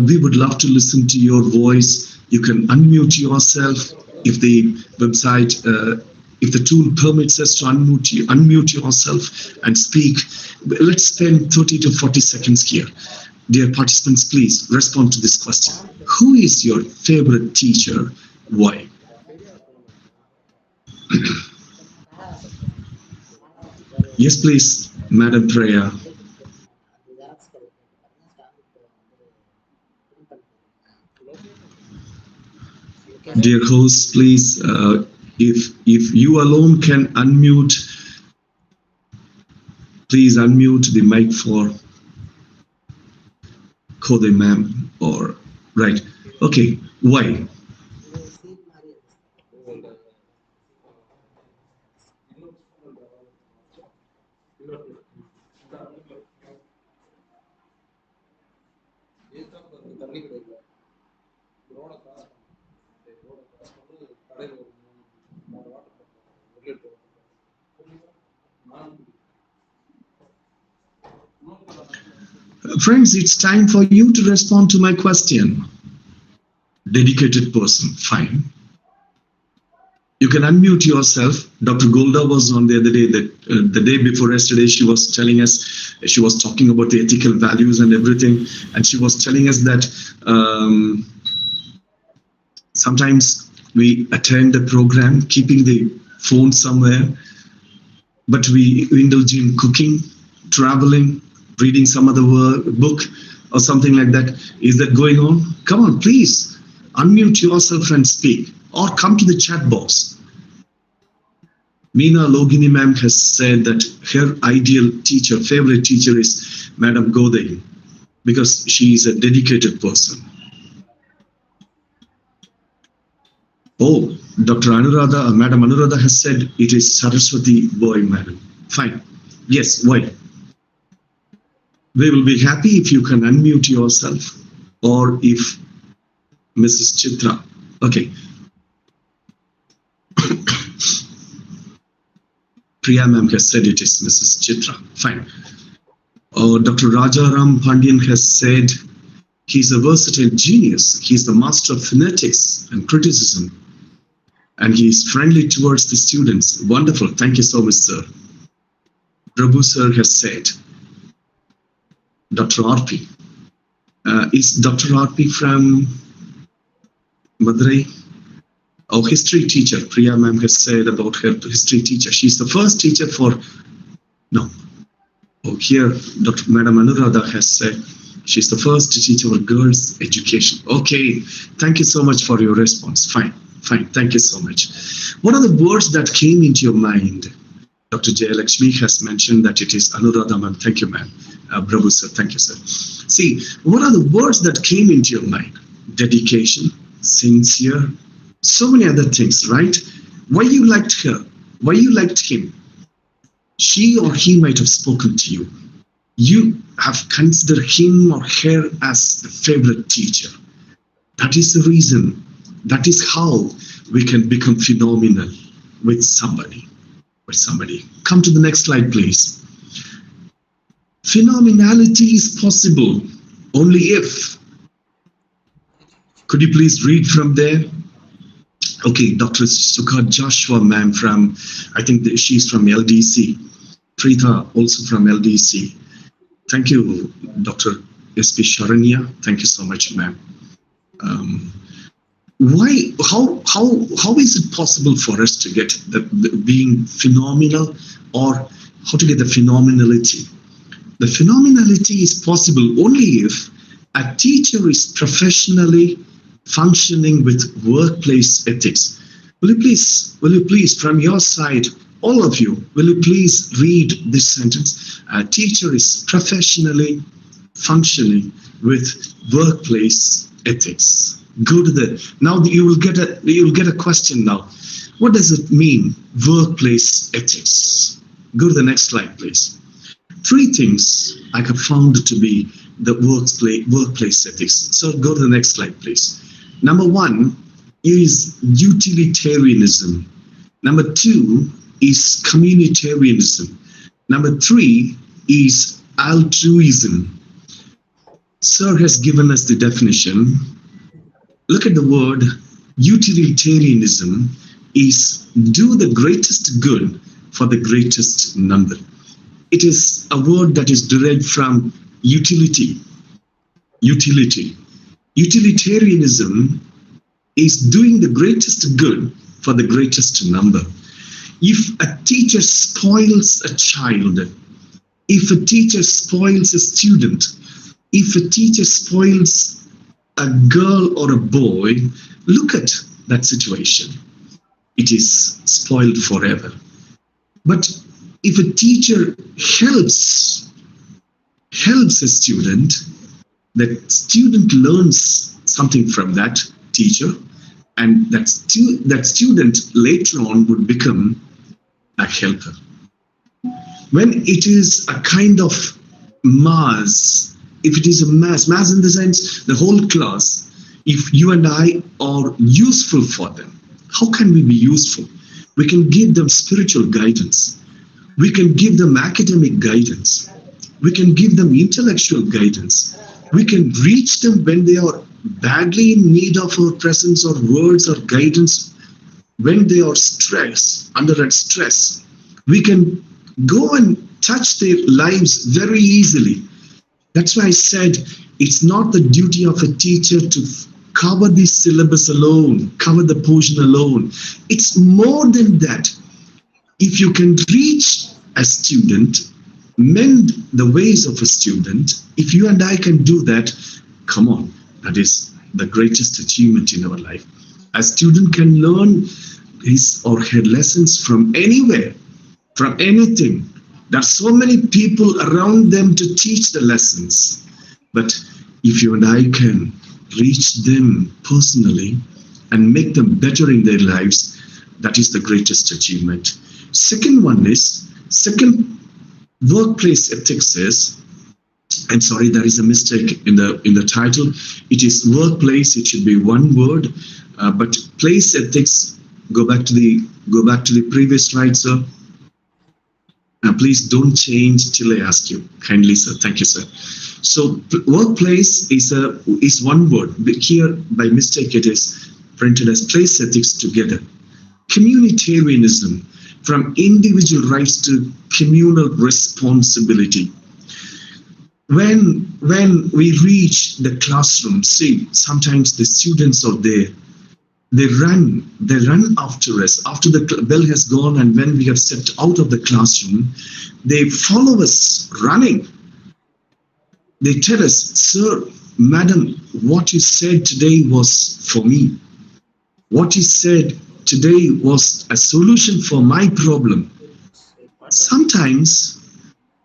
we would love to listen to your voice. You can unmute yourself if the website, if the tool permits us to unmute yourself and speak. Let's spend 30 to 40 seconds here. Dear participants, please respond to this question. Who is your favorite teacher? Why? Yes, please, Madam Priya. Dear host, please, if you alone can unmute, please unmute the mic for Kode ma'am, or right. Okay, why? Friends, it's time for you to respond to my question. Dedicated person, fine. You can unmute yourself. Dr. Golda was on the other day, the day before yesterday, she was telling us, she was talking about the ethical values and everything. And she was telling us that sometimes we attend the program, keeping the phone somewhere, but we indulge in cooking, traveling, reading some other book or something like that. Is that going on? Come on, please unmute yourself and speak, or come to the chat box. Meena Logini ma'am has said that her ideal teacher, favorite teacher is Madam Godey, because she is a dedicated person. Oh, Dr. Anuradha, Madam Anuradha has said it is Saraswati boy, madam. Fine. Yes, why? We will be happy if you can unmute yourself, or if Mrs. Chitra. Okay. Priya ma'am has said it is Mrs. Chitra. Fine. Dr. Rajaram Pandian has said he's a versatile genius. He's the master of phonetics and criticism. And he's friendly towards the students. Wonderful. Thank you so much, sir. Prabhu sir has said, Dr. RP. Is Dr. RP from Madurai? Our history teacher, Priya ma'am has said about her history teacher. She's the first teacher for, no. Oh, here, Madam Anuradha has said she's the first teacher for girls' education. Okay, thank you so much for your response. Fine, fine, thank you so much. What are the words that came into your mind? Dr. Jayalakshmi has mentioned that it is Anuradha ma'am. Thank you, ma'am. Prabhu sir, thank you, sir. See, what are the words that came into your mind? Dedication, sincere, so many other things, right? Why you liked her? Why you liked him? She or he might have spoken to you. You have considered him or her as the favorite teacher. That is the reason. That is how we can become phenomenal with somebody. Come to the next slide, please. Phenomenality is possible only if. Could you please read from there? Okay, Dr. Sukha Joshua ma'am from, I think she's from LDC. Preetha also from LDC. Thank you, Dr. SP Sharanya. Thank you so much, ma'am. How is it possible for us to get the being phenomenal, or how to get the phenomenality? The phenomenality is possible only if a teacher is professionally functioning with workplace ethics. Will you please, from your side, all of you, will you please read this sentence? A teacher is professionally functioning with workplace ethics. Go to the, now you will get a question now. What does it mean, workplace ethics? Go to the next slide, please. 3 things I have found to be the workplace ethics. So go to the next slide, please. Number 1 is utilitarianism. Number 2 is communitarianism. Number 3 is altruism. Sir has given us the definition. Look at the word utilitarianism is do the greatest good for the greatest number. It is a word that is derived from utility. Utilitarianism is doing the greatest good for the greatest number. If a teacher spoils a child, if a teacher spoils a student, if a teacher spoils a girl or a boy, look at that situation. It is spoiled forever. But if a teacher helps a student, that student learns something from that teacher, and that student later on would become a helper. When it is a kind of mass, if it is a mass in the sense the whole class, if you and I are useful for them, how can we be useful? We can give them spiritual guidance. We can give them academic guidance. We can give them intellectual guidance. We can reach them when they are badly in need of our presence or words or guidance. When they are under stress, we can go and touch their lives very easily. That's why I said it's not the duty of a teacher to cover the syllabus alone, cover the portion alone. It's more than that. If you can reach a student, mend the ways of a student, if you and I can do that, come on, that is the greatest achievement in our life. A student can learn his or her lessons from anywhere, from anything. There are so many people around them to teach the lessons. But if you and I can reach them personally and make them better in their lives, that is the greatest achievement. Second workplace ethics is, I'm sorry, there is a mistake in the title. It is workplace. It should be one word, but place ethics. Go back to the previous slide, sir. Please don't change till I ask you. Kindly, sir. Thank you, sir. So workplace is one word. But here, by mistake, it is printed as place ethics together. Communitarianism, from individual rights to communal responsibility. When we reach the classroom, see, sometimes the students are there. They run after us. After the bell has gone and when we have stepped out of the classroom, they follow us running. They tell us, sir, madam, what you said today was for me. What you said today was a solution for my problem. Sometimes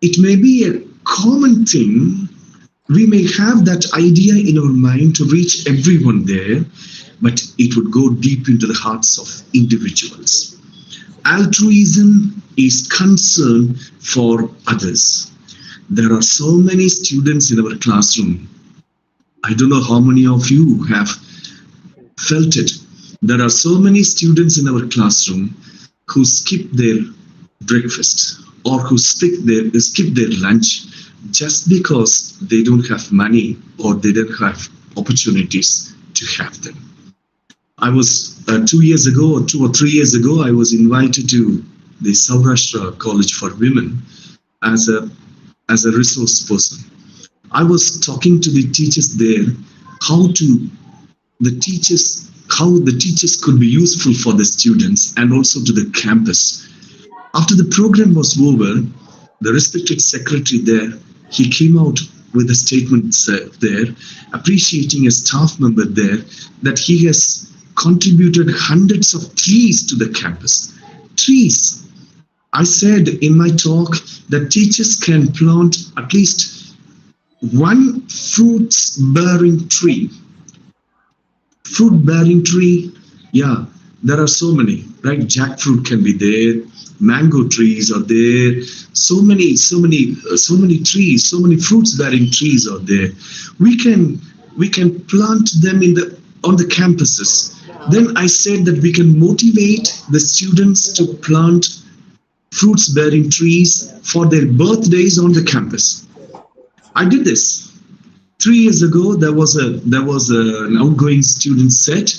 it may be a common thing. We may have that idea in our mind to reach everyone there, but it would go deep into the hearts of individuals. Altruism is concern for others. There are so many students in our classroom. I don't know how many of you have felt it. There are so many students in our classroom who skip their breakfast or who skip their lunch just because they don't have money or they don't have opportunities to have them. I was 2 years ago or 2 or 3 years ago, I was invited to the Saurashtra College for Women as a resource person. I was talking to the teachers there how the teachers could be useful for the students and also to the campus. After the program was over, the respected secretary there, he came out with a statement there, appreciating a staff member there that he has contributed hundreds of trees to the campus. Trees. I said in my talk that teachers can plant at least one fruit-bearing tree. Yeah, There are so many, right? Jackfruit can be there, mango trees are there, so many trees, so many fruits bearing trees are there. We can plant them on the campuses. Then I said that we can motivate the students to plant fruits bearing trees for their birthdays on the campus. I did this 3 years ago. There was an outgoing student set.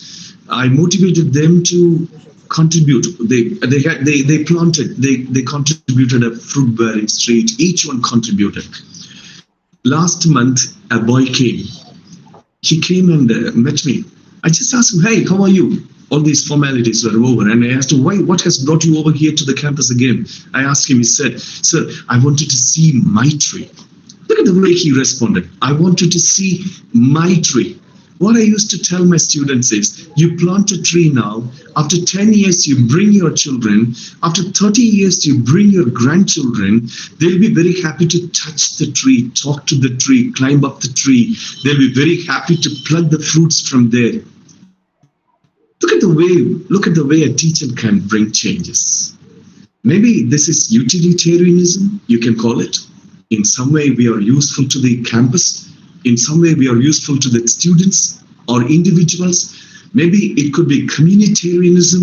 I motivated them to contribute. They planted. They contributed a fruit bearing tree. Each one contributed. Last month, a boy came. He came and met me. I just asked him, "Hey, how are you?" All these formalities were over, and I asked him, "Why? What has brought you over here to the campus again?" I asked him. He said, "Sir, I wanted to see my tree." Look at the way he responded. "I wanted to see my tree." What I used to tell my students is, you plant a tree now, after 10 years you bring your children, after 30 years you bring your grandchildren, they'll be very happy to touch the tree, talk to the tree, climb up the tree. They'll be very happy to pluck the fruits from there. Look at the way a teacher can bring changes. Maybe this is utilitarianism, you can call it. In some way we are useful to the campus. In some way we are useful to the students or individuals. Maybe it could be communitarianism,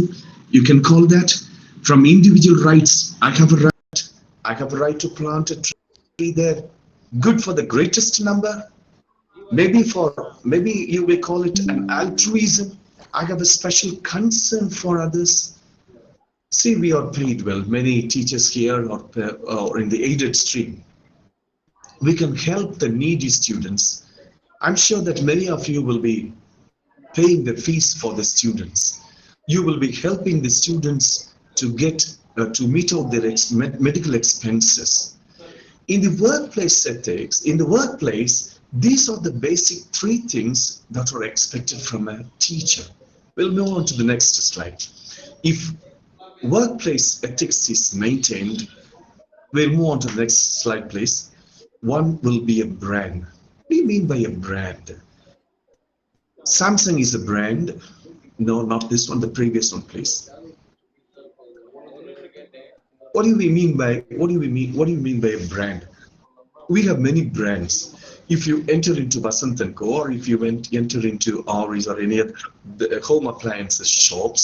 you can call that. From individual rights, I have a right to plant a tree there. Good for the greatest number. Maybe you may call it an altruism. I have a special concern for others. See, we are paid well. Many teachers here or in the aided stream. We can help the needy students. I'm sure that many of you will be paying the fees for the students. You will be helping the students to to meet out their medical expenses. In the workplace ethics, these are the basic 3 things that are expected from a teacher. We'll move on to the next slide. If workplace ethics is maintained, we'll move on to the next slide, please. One will be a brand. What do you mean by a brand? Samsung is a brand. No, not this one, the previous one, please. What do you mean by a brand? We have many brands. If you enter into Vasanth & Co, or if you enter into Auris or any other home appliances shops,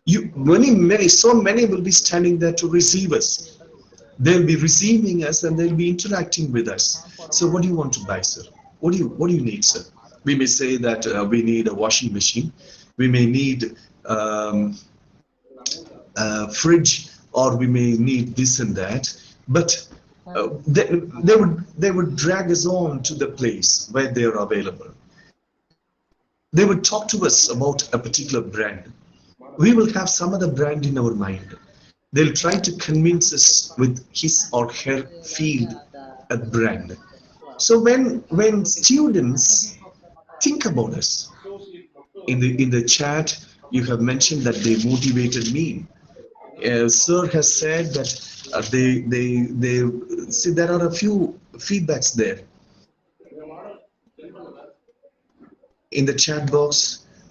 so many will be standing there to receive us. They'll be receiving us and they'll be interacting with us. So what do you want to buy, sir? What do you need, sir? We may say that we need a washing machine. We may need a fridge, or we may need this and that. But they would drag us on to the place where they are available. They would talk to us about a particular brand. We will have some other brand in our mind. They'll try to convince us with his or her field a brand. So when students think about us, in the chat you have mentioned that they motivated me. Sir has said that they see there are a few feedbacks there. In the chat box,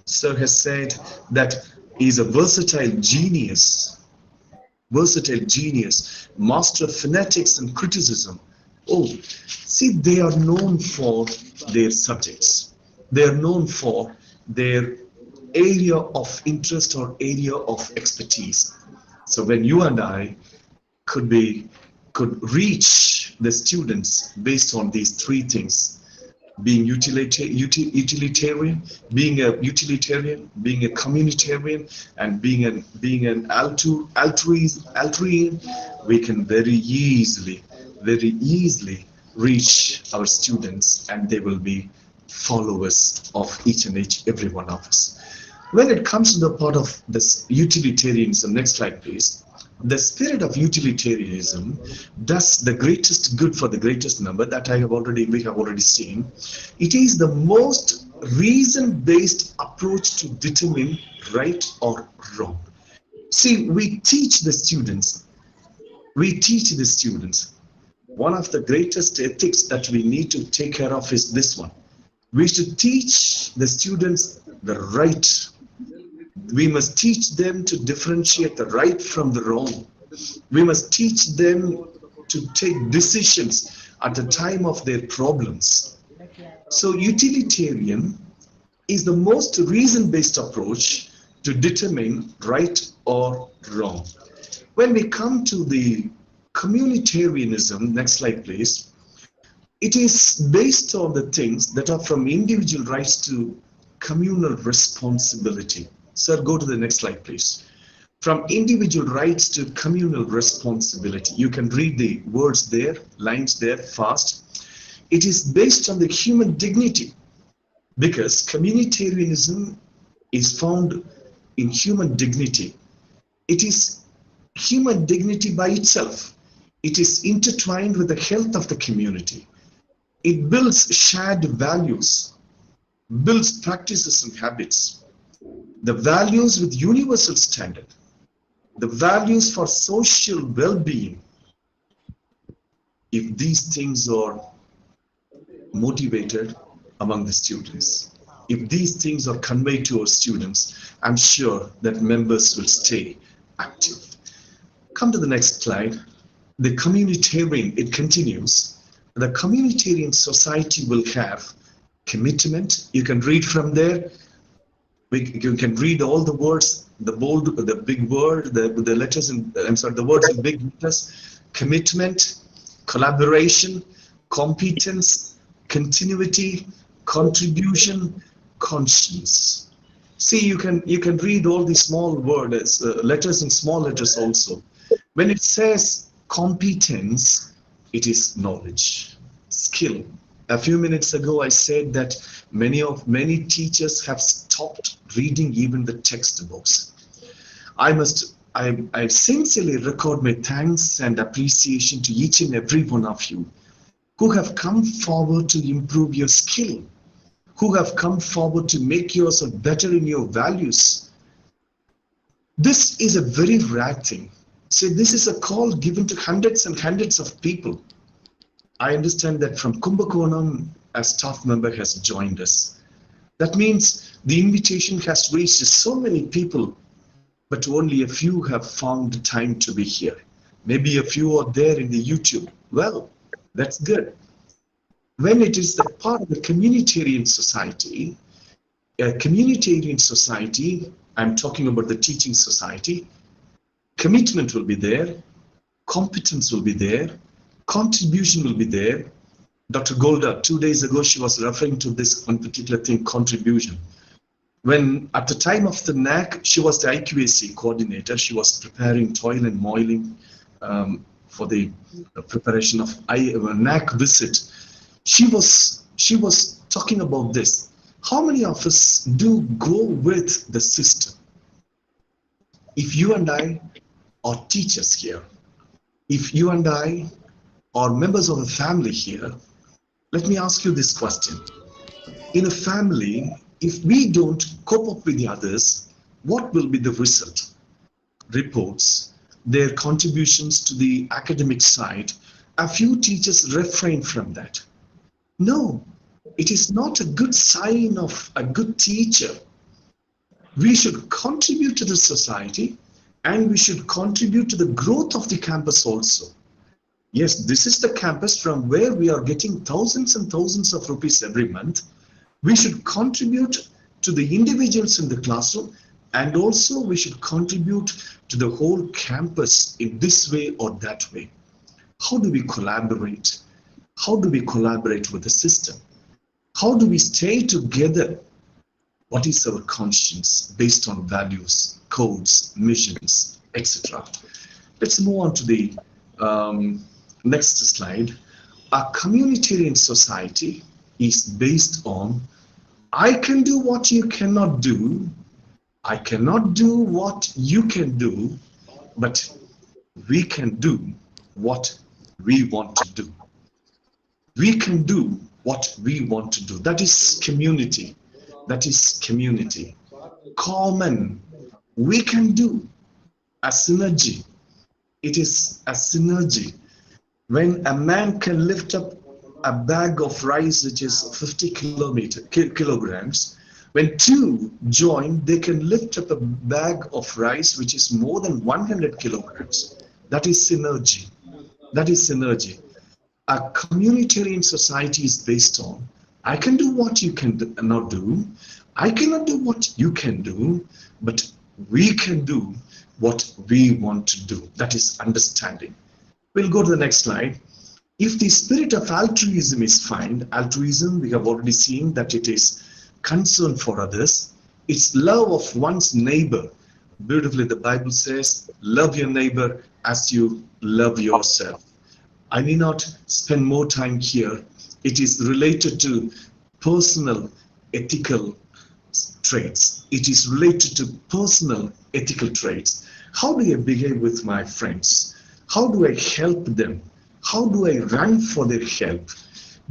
Sir has said that he's a versatile genius, master of phonetics and criticism. Oh, see, they are known for their subjects. They are known for their area of interest or area of expertise. So when you and I could reach the students based on these 3 things, being utilitarian, being a communitarian, and being an altruian, we can very easily reach our students, and they will be followers of each and every one of us. When it comes to the part of this utilitarianism, next slide please. The spirit of utilitarianism does the greatest good for the greatest number that we have already seen. It is the most reason-based approach to determine right or wrong. See, we teach the students. One of the greatest ethics that we need to take care of is this one. We should teach the students the right We must teach them to differentiate the right from the wrong. We must teach them to take decisions at the time of their problems. So utilitarian is the most reason-based approach to determine right or wrong. When we come to the communitarianism, next slide please, it is based on the things that are from individual rights to communal responsibility. Sir, go to the next slide please. From individual rights to communal responsibility. You can read the words there, lines there fast. It is based on the human dignity, because communitarianism is found in human dignity. It is human dignity by itself. It is intertwined with the health of the community. It builds shared values, builds practices and habits, the values with universal standard, the values for social well-being. If these things are motivated among the students, if these things are conveyed to our students, I'm sure that members will stay active. Come to the next slide. The communitarian, it continues. The communitarian society will have commitment. You can read from there. You can read all the words, the bold, the big word, the letters in, I'm sorry, the words in big letters. Commitment, collaboration, competence, continuity, contribution, conscience. See, you can read all these small words, letters in small letters also. When it says competence, it is knowledge, skill. A few minutes ago, I said that many teachers have stopped reading even the textbooks. I sincerely record my thanks and appreciation to each and every one of you who have come forward to improve your skill, who have come forward to make yourself better in your values. This is a very rare thing. So this is a call given to hundreds and hundreds of people. I understand that from Kumbakonam, a staff member has joined us. That means the invitation has reached so many people, but only a few have found the time to be here. Maybe a few are there in the YouTube. Well, that's good. When it is the part of the communitarian society, I'm talking about the teaching society, commitment will be there, competence will be there, contribution will be there. Dr. Golda, 2 days ago, she was referring to this one particular thing, contribution. When at the time of the NAC, she was the IQAC coordinator. She was preparing toil and moiling for the preparation of NAC visit. She was talking about this. How many of us do go with the system? If you and I are teachers here, if you and I are members of a family here, let me ask you this question. In a family, if we don't cope up with the others, what will be the result? Reports, their contributions to the academic side, a few teachers refrain from that. No, it is not a good sign of a good teacher. We should contribute to the society and we should contribute to the growth of the campus also. Yes, this is the campus from where we are getting thousands and thousands of rupees every month. We should contribute to the individuals in the classroom, and also we should contribute to the whole campus in this way or that way. How do we collaborate? How do we collaborate with the system? How do we stay together? What is our conscience based on values, codes, missions, etc.? Let's move on to the next slide. A communitarian society is based on I can do what you cannot do, I cannot do what you can do, but we can do what we want to do. We can do what we want to do. That is community. That is community. Common. We can do. A synergy. It is a synergy. When a man can lift up a bag of rice which is 50 kilograms, When two join, they can lift up a bag of rice which is more than 100 kilograms. That is synergy. That is synergy. A communitarian society is based on I can do what you cannot do, I cannot do what you can do, but we can do what we want to do. That is understanding. We'll go to the next slide. If the spirit of altruism is found, altruism, we have already seen that it is concern for others. It's love of one's neighbor. Beautifully, the Bible says, love your neighbor as you love yourself. I need not spend more time here. It is related to personal ethical traits. It is related to personal ethical traits. How do I behave with my friends? How do I help them? How do I run for their help?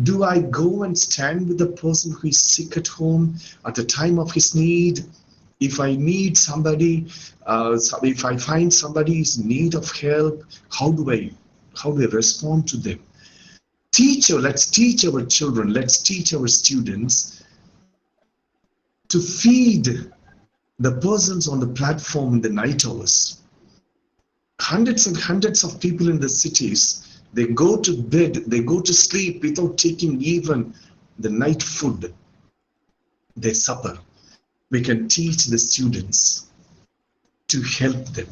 Do I go and stand with the person who is sick at home at the time of his need? If I need somebody, if I find somebody is in need of help, how do I respond to them? Let's teach our children, let's teach our students to feed the persons on the platform in the night hours. Hundreds and hundreds of people in the cities, they go to bed, they go to sleep without taking even the night food, their supper. We can teach the students to help them.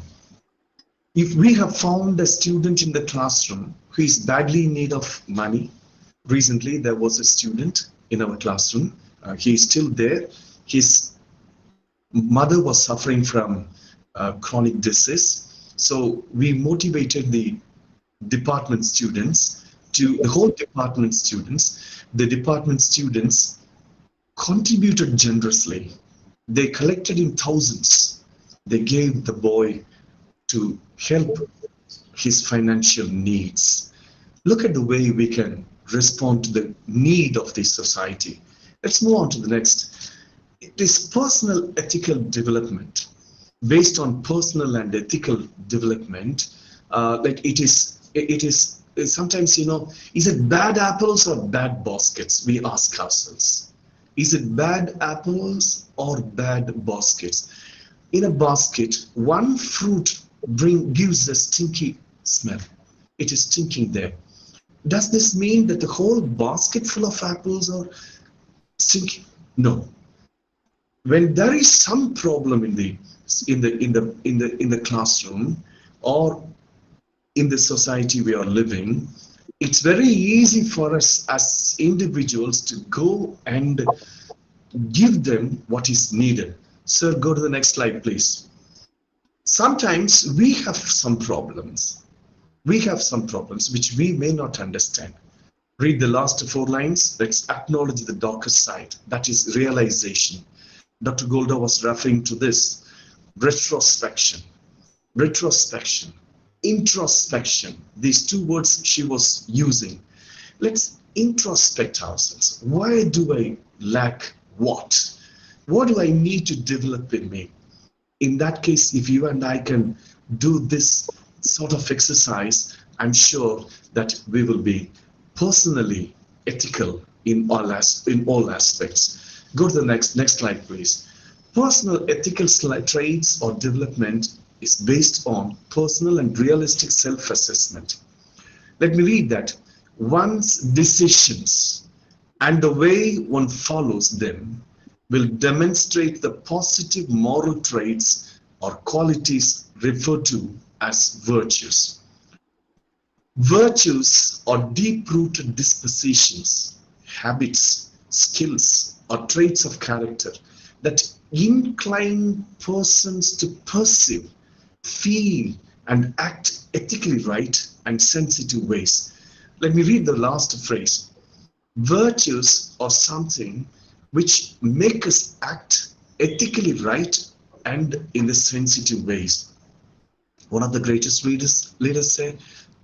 If we have found a student in the classroom who is badly in need of money, recently there was a student in our classroom, he is still there. His mother was suffering from chronic disease. So we motivated the department students the whole department students. The department students contributed generously. They collected in thousands. They gave the boy to help his financial needs. Look at the way we can respond to the need of this society. Let's move on to the next. It is personal ethical development. Based on personal and ethical development, like it is sometimes, is it bad apples or bad baskets? We ask ourselves. Is it bad apples or bad baskets? In a basket, one fruit gives a stinky smell. It is stinking there. Does this mean that the whole basket full of apples are stinky? No. When there is some problem in the classroom or in the society we are living, it's very easy for us as individuals to go and give them what is needed. Sir, go to the next slide, please. Sometimes we have some problems. We have some problems which we may not understand. Read the last 4 lines. Let's acknowledge the darkest side. That is realization. Dr. Golda was referring to this. Retrospection, introspection. These 2 words she was using. Let's introspect ourselves. Why do I lack what? What do I need to develop in me? In that case, if you and I can do this sort of exercise, I'm sure that we will be personally ethical in all aspects. Go to the next slide, please. Personal ethical traits or development is based on personal and realistic self-assessment. Let me read that. One's decisions and the way one follows them will demonstrate the positive moral traits or qualities referred to as virtues. Virtues are deep-rooted dispositions, habits, skills, or traits of character that incline persons to perceive, feel, and act ethically right and sensitive ways. Let me read the last phrase. Virtues are something which make us act ethically right and in the sensitive ways. One of the greatest leaders said,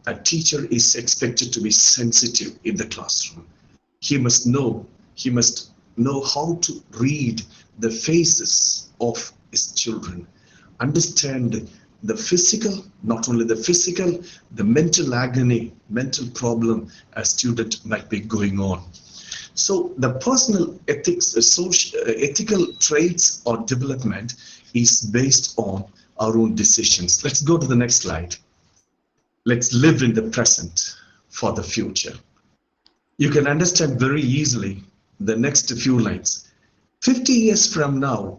a teacher is expected to be sensitive in the classroom. He must know how to read the faces of his children, understand the physical, not only the physical, the mental agony, mental problem a student might be going on. So the personal ethics, ethical traits or development is based on our own decisions. Let's go to the next slide. Let's live in the present for the future. You can understand very easily the next few lines. 50 years from now,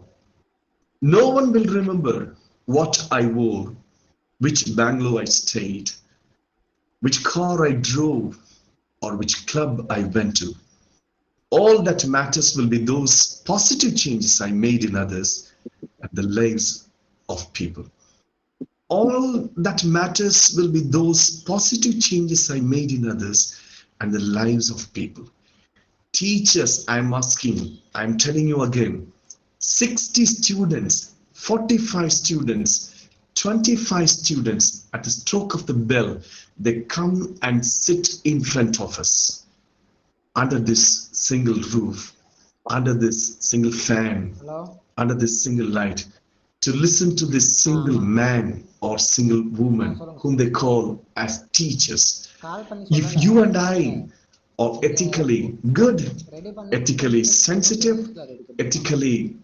no one will remember what I wore, which bungalow I stayed, which car I drove, or which club I went to. All that matters will be those positive changes I made in others and the lives of people. All that matters will be those positive changes I made in others and the lives of people. Teachers, I'm asking, I'm telling you again, 60 students, 45 students, 25 students, at the stroke of the bell, they come and sit in front of us under this single roof, under this single fan, under this single light, to listen to this single man or single woman whom they call as teachers. If you and I are ethically good, ethically sensitive, ethically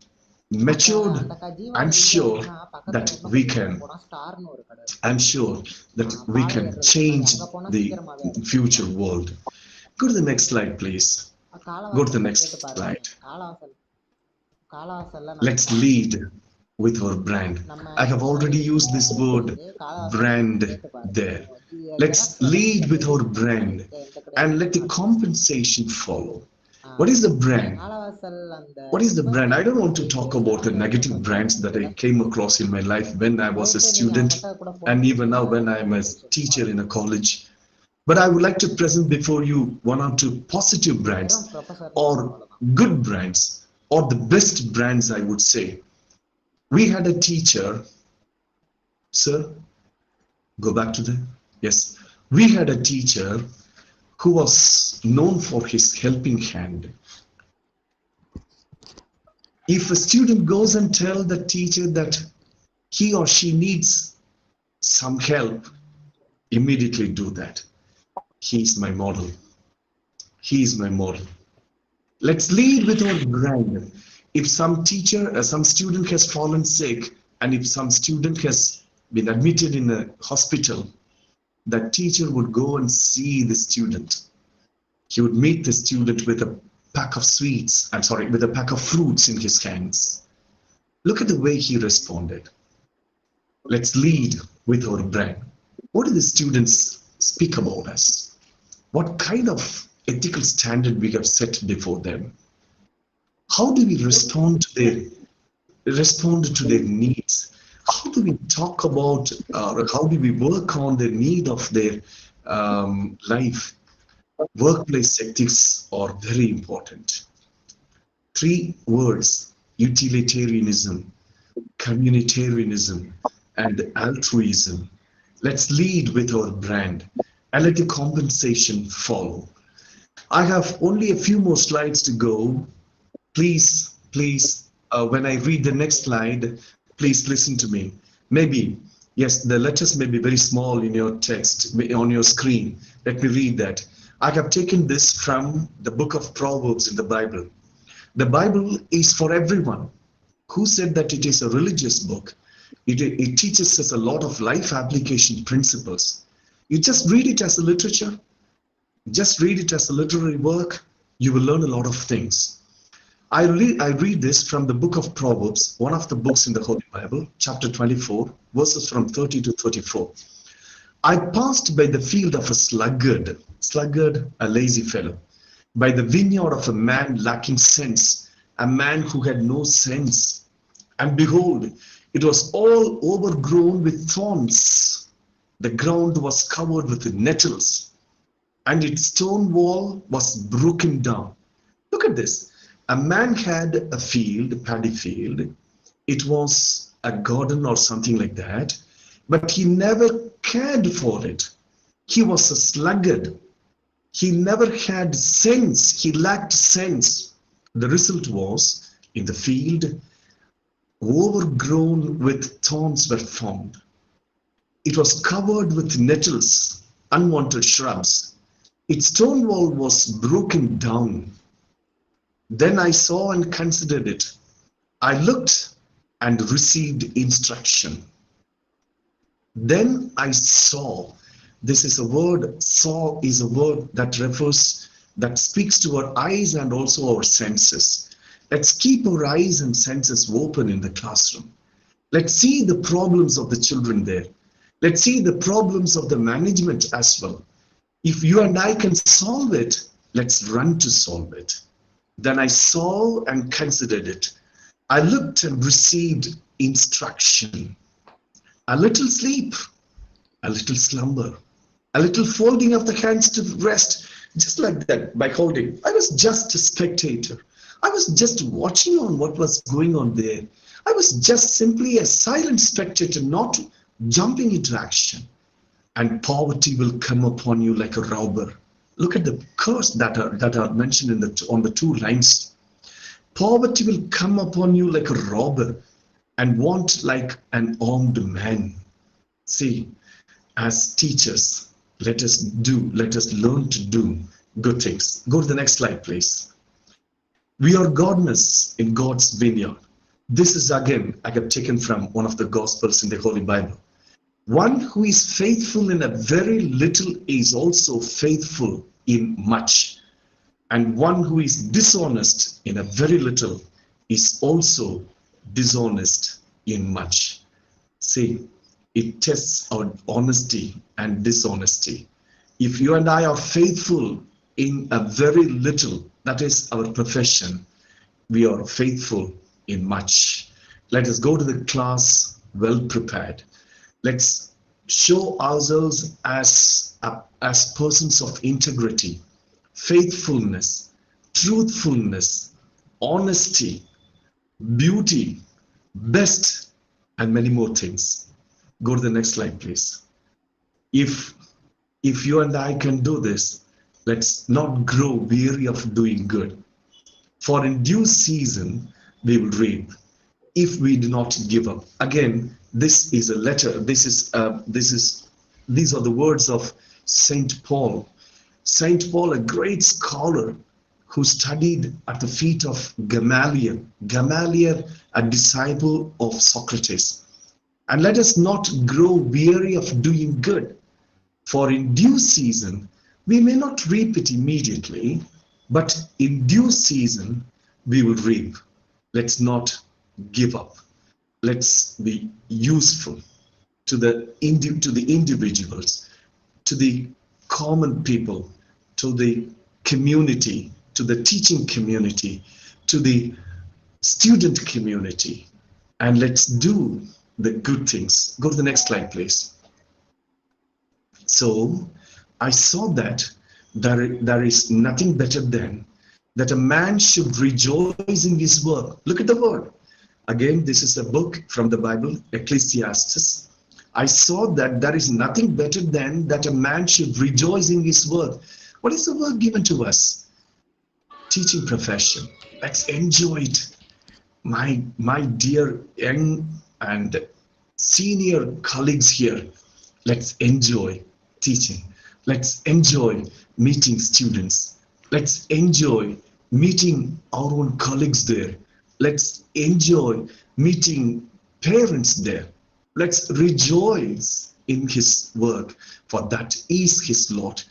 matured, I'm sure that we can change the future world. Go to the next slide, please. Go to the next slide. Let's lead with our brand. I have already used this word brand there. Let's lead with our brand and let the compensation follow. What is the brand? What is the brand? I don't want to talk about the negative brands that I came across in my life when I was a student and even now when I'm a teacher in a college. But I would like to present before you one or two positive brands or good brands or the best brands, I would say. We had a teacher, sir, go back to the, yes. We had a teacher who was known for his helping hand. If a student goes and tells the teacher that he or she needs some help, immediately do that. He is my model. He is my model. Let's lead with our brand. If some teacher, some student has fallen sick, and if some student has been admitted in a hospital, that teacher would go and see the student. He would meet the student with a pack of sweets, with a pack of fruits in his hands. Look at the way he responded. Let's lead with our brand. What do the students speak about us? What kind of ethical standard we have set before them? How do we respond to their needs? How do we talk about, how do we work on the need of their life? Workplace ethics are very important. 3 words: utilitarianism, communitarianism, and altruism. Let's lead with our brand and let the compensation follow. I have only a few more slides to go. Please, when I read the next slide, please listen to me. Maybe, yes, the letters may be very small in your text, on your screen. Let me read that. I have taken this from the book of Proverbs in the Bible. The Bible is for everyone. Who said that it is a religious book? It teaches us a lot of life application principles. You just read it as a literature, just read it as a literary work, you will learn a lot of things. I read this from the book of Proverbs, one of the books in the Holy Bible, chapter 24, verses from 30 to 34. I passed by the field of a sluggard, a lazy fellow, by the vineyard of a man lacking sense, a man who had no sense. And behold, it was all overgrown with thorns. The ground was covered with nettles, and its stone wall was broken down. Look at this. A man had a field, paddy field. It was a garden or something like that, but he never cared for it. He was a sluggard. He never had sense. He lacked sense. The result was, in the field, overgrown with thorns were found. It was covered with nettles, unwanted shrubs. Its stone wall was broken down. Then I saw and considered it. I looked and received instruction. Then I saw. This is a word, saw is a word that refers, that speaks to our eyes and also our senses. Let's keep our eyes and senses open in the classroom. Let's see the problems of the children there. Let's see the problems of the management as well. If you and I can solve it, let's run to solve it. Then I saw and considered it. I looked and received instruction. A little sleep, a little slumber, a little folding of the hands to rest, just like that, by holding. I was just a spectator. I was just watching on what was going on there. I was just simply a silent spectator, not jumping into action. And poverty will come upon you like a robber. Look at the curse that are mentioned on the 2 lines. Poverty will come upon you like a robber, and want like an armed man. See, as teachers, let us learn to do good things. Go to the next slide, please. We are gardeners in God's vineyard. This is again, I have taken from one of the Gospels in the Holy Bible. One who is faithful in a very little is also faithful in much. And one who is dishonest in a very little is also dishonest in much. See, it tests our honesty and dishonesty. If you and I are faithful in a very little, that is our profession, we are faithful in much. Let us go to the class well prepared. Let's show ourselves as persons of integrity, faithfulness, truthfulness, honesty, beauty, best, and many more things. Go to the next slide, please. If you and I can do this, let's not grow weary of doing good. For in due season, we will reap if we do not give up. Again, this is a letter. These are the words of Saint Paul. Saint Paul, a great scholar who studied at the feet of Gamaliel. Gamaliel, a disciple of Socrates. And let us not grow weary of doing good, for in due season, we may not reap it immediately, but in due season, we will reap. Let's not give up. Let's be useful to the individuals, to the common people, to the community, to the teaching community, to the student community, and let's do the good things. Go to the next slide, please. So I saw that there is nothing better than that a man should rejoice in his work. Look at the word. Again, this is a book from the Bible, Ecclesiastes. I saw that there is nothing better than that a man should rejoice in his work. What is the work given to us? Teaching profession. Let's enjoy it. My dear young and senior colleagues here, let's enjoy teaching. Let's enjoy meeting students. Let's enjoy meeting our own colleagues there. Let's enjoy meeting parents there. Let's rejoice in his work, for that is his lot.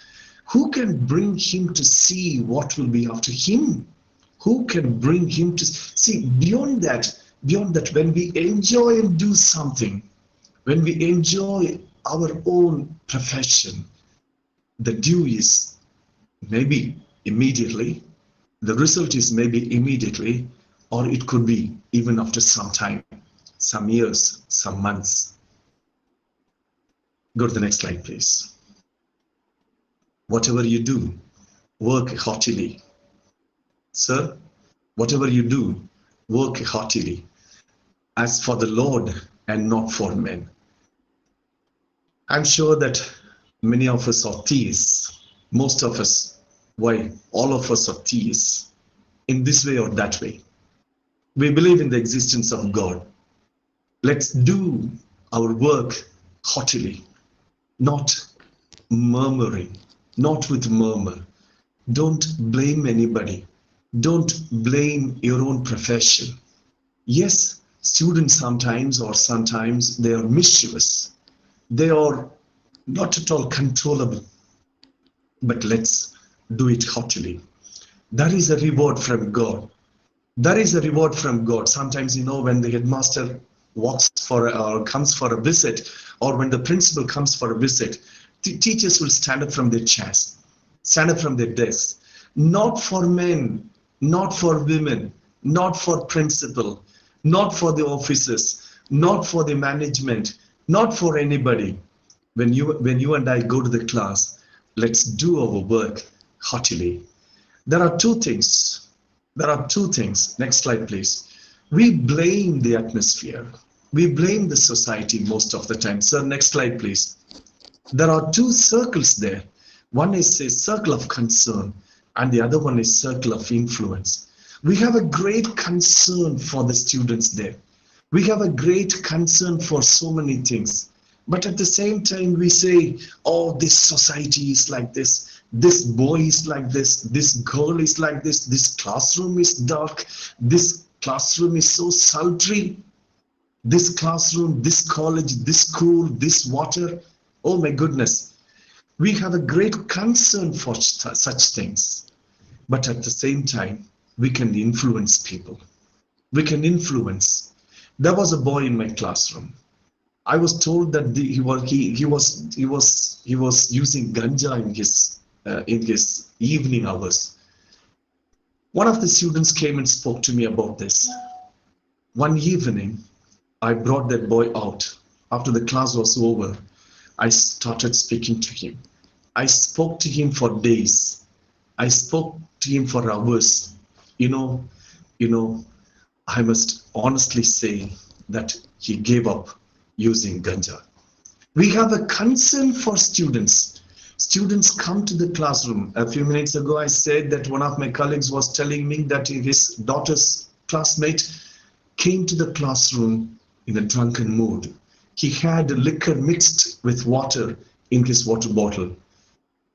Who can bring him to see what will be after him? Who can bring him to see beyond that, when we enjoy and do something, when we enjoy our own profession, the due is maybe immediately, the result is maybe immediately, or it could be even after some time, some years, some months. Go to the next slide, please. Whatever you do, work heartily. Sir, whatever you do, work heartily, as for the Lord and not for men. I'm sure that many of us are theists. Most of us, why? All of us are theists in this way or that way. We believe in the existence of God. Let's do our work heartily, not murmuring, not with murmur. Don't blame anybody. Don't blame your own profession. Yes, students sometimes they are mischievous. They are not at all controllable. But let's do it heartily. That is a reward from God. That is a reward from God. Sometimes, when the headmaster walks for or comes for a visit, or when the principal comes for a visit, teachers will stand up from their chairs, stand up from their desks. Not for men, not for women, not for principal, not for the officers, not for the management, not for anybody. When you and I go to the class, let's do our work heartily. There are two things. Next slide, please. We blame the atmosphere. We blame the society most of the time. Sir, next slide, please. There are two circles there. One is a circle of concern, and the other one is circle of influence. We have a great concern for the students there. We have a great concern for so many things. But at the same time, we say, oh, this society is like this boy is like this girl is like this classroom is dark, this classroom is so sultry, this classroom, this college, this school, this water. Oh my goodness. We have a great concern for such things. But at the same time, we can influence people. We can influence. There was a boy in my classroom. I was told that he was using ganja in his evening hours. One of the students came and spoke to me about this. One evening, I brought that boy out. After the class was over, I started speaking to him. I spoke to him for days. I spoke to him for hours. I must honestly say that he gave up using ganja. We have a concern for students. Students come to the classroom. A few minutes ago, I said that one of my colleagues was telling me that his daughter's classmate came to the classroom in a drunken mood. He had liquor mixed with water in his water bottle.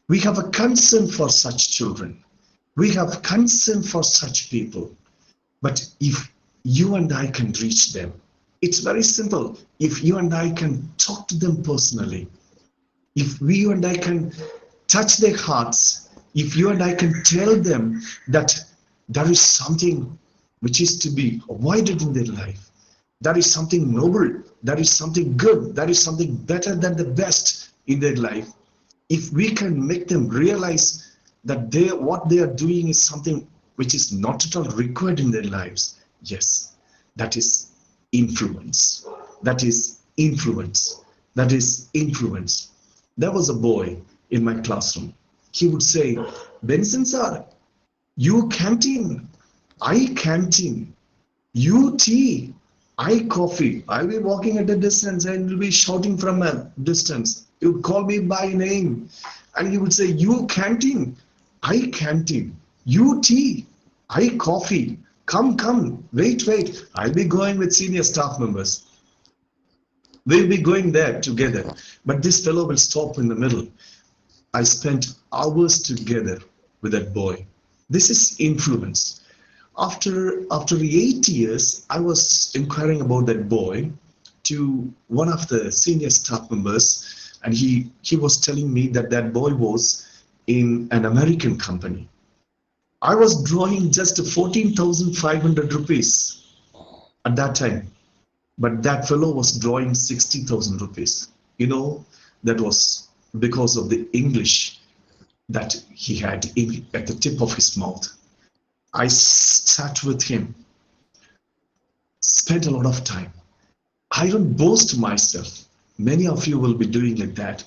We have a concern for such children. We have concern for such people. But if you and I can reach them, it's very simple. If you and I can talk to them personally, if you and I can touch their hearts, if you and I can tell them that there is something which is to be avoided in their life, there is something noble, there is something good, there is something better than the best in their life, if we can make them realize that what they are doing is something which is not at all required in their lives, yes, that is influence. That is influence. That is influence. There was a boy in my classroom. He would say, Beneson sir, you canteen, I canteen, you tea, I coffee. I'll be walking at a distance and will be shouting from a distance. He would call me by name and he would say, you canteen, I canteen, you tea, I coffee. Come, wait. I'll be going with senior staff members. We'll be going there together. But this fellow will stop in the middle. I spent hours together with that boy. This is influence. After 8 years, I was inquiring about that boy to one of the senior staff members, and he was telling me that boy was in an American company. I was drawing just 14,500 rupees at that time, but that fellow was drawing 60,000 rupees. That was because of the English that he had at the tip of his mouth. I sat with him, spent a lot of time. I don't boast myself. Many of you will be doing like that.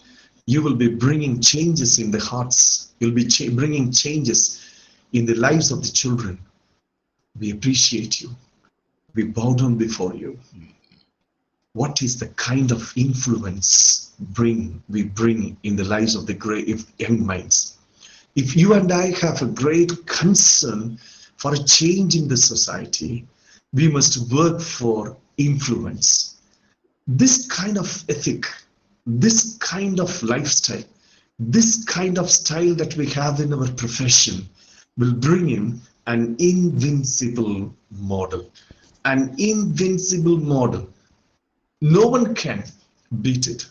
You will be bringing changes in the hearts. You'll be bringing changes in the lives of the children. We appreciate you. We bow down before you. What is the kind of influence we bring in the lives of the great young minds? If you and I have a great concern for a change in the society, we must work for influence. This kind of ethic, this kind of lifestyle, this kind of style that we have in our profession will bring in an invincible model. An invincible model. No one can beat it.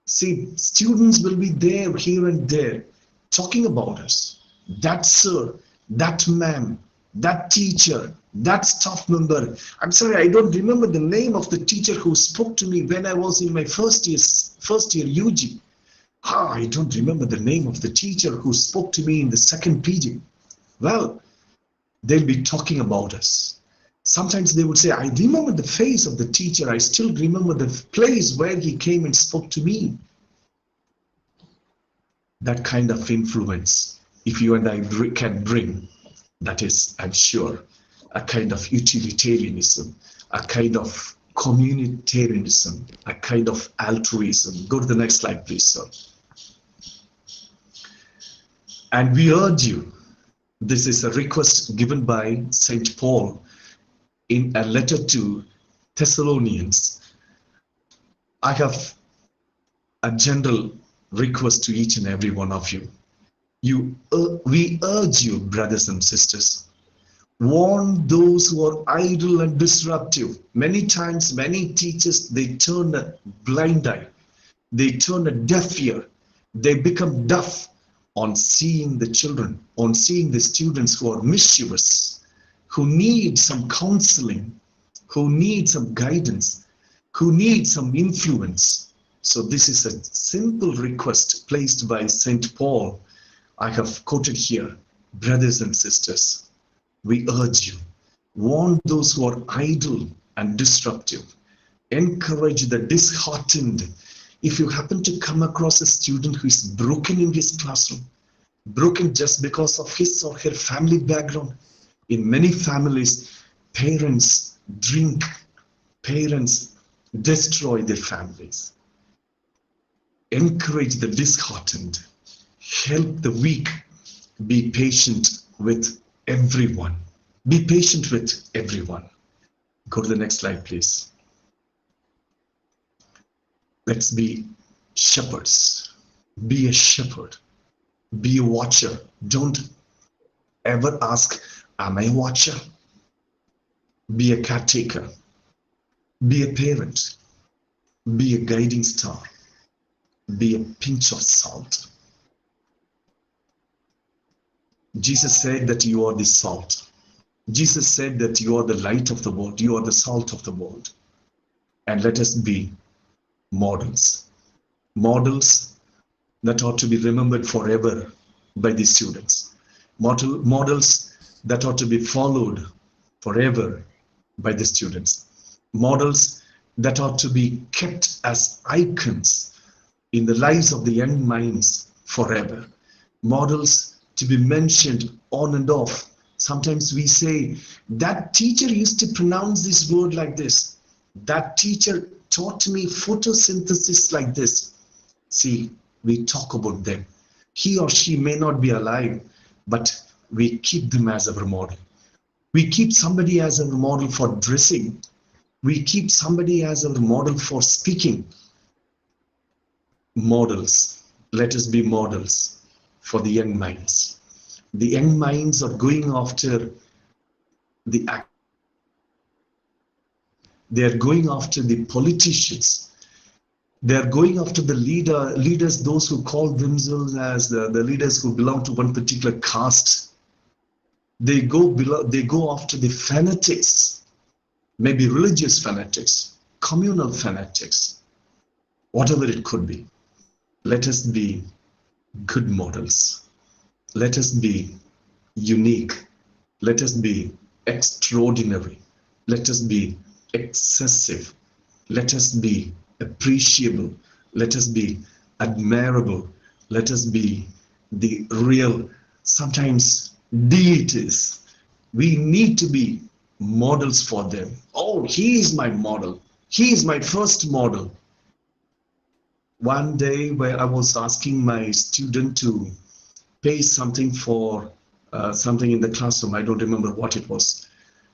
See, students will be there, here and there, talking about us. That sir, that ma'am, that teacher, that staff member. I'm sorry, I don't remember the name of the teacher who spoke to me when I was in my first year UG. I don't remember the name of the teacher who spoke to me in the second PG. Well, they'll be talking about us. Sometimes they would say, I remember the face of the teacher. I still remember the place where he came and spoke to me. That kind of influence, if you and I can bring, that is, I'm sure, a kind of utilitarianism, a kind of communitarianism, a kind of altruism. Go to the next slide, please, sir. And we urge you, this is a request given by St. Paul in a letter to Thessalonians. I have a general request to each and every one of you. We urge you, brothers and sisters, warn those who are idle and disruptive. Many times, many teachers, they turn a blind eye. They turn a deaf ear. They become deaf on seeing the children, on seeing the students who are mischievous, who need some counseling, who need some guidance, who need some influence. So this is a simple request placed by St. Paul. I have quoted here, brothers and sisters, we urge you, warn those who are idle and disruptive, encourage the disheartened. If you happen to come across a student who is broken in his classroom, broken just because of his or her family background. In many families, parents drink, parents destroy their families. Encourage the disheartened, help the weak, be patient with everyone. Be patient with everyone. Go to the next slide, please. Let's be shepherds. Be a shepherd. Be a watcher. Don't ever ask, am I a watcher? Be a caretaker. Be a parent. Be a guiding star. Be a pinch of salt. Jesus said that you are the salt. Jesus said that you are the light of the world. You are the salt of the world. And let us be models. Models that ought to be remembered forever by the students. Models that ought to be followed forever by the students. Models that ought to be kept as icons in the lives of the young minds forever. Models to be mentioned on and off. Sometimes we say, that teacher used to pronounce this word like this. That teacher taught me photosynthesis like this. See, we talk about them. He or she may not be alive, but we keep them as our model. We keep somebody as our model for dressing. We keep somebody as our model for speaking. Models. Let us be models for the young minds. The young minds are going after the act. They are going after the politicians. They are going after the leaders, those who call themselves as the leaders who belong to one particular caste. They go after the fanatics, maybe religious fanatics, communal fanatics, whatever it could be. Let us be good models. Let us be unique. Let us be extraordinary. Let us be excessive. Let us be appreciable. Let us be admirable. Let us be the real, sometimes deities. We need to be models for them. Oh, he is my model. He is my first model. One day where I was asking my student to pay something for something in the classroom, I don't remember what it was.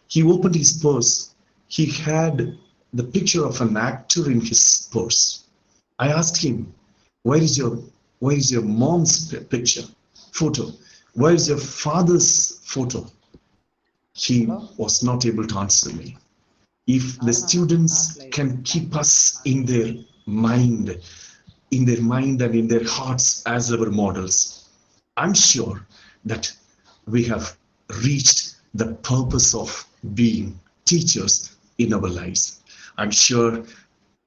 He opened his purse. He had the picture of an actor in his purse. I asked him, where is your mom's picture, photo? Where is your father's photo? he was not able to answer me. If the students can keep us in their mind and in their hearts as our models, I'm sure that we have reached the purpose of being teachers in our lives. I'm sure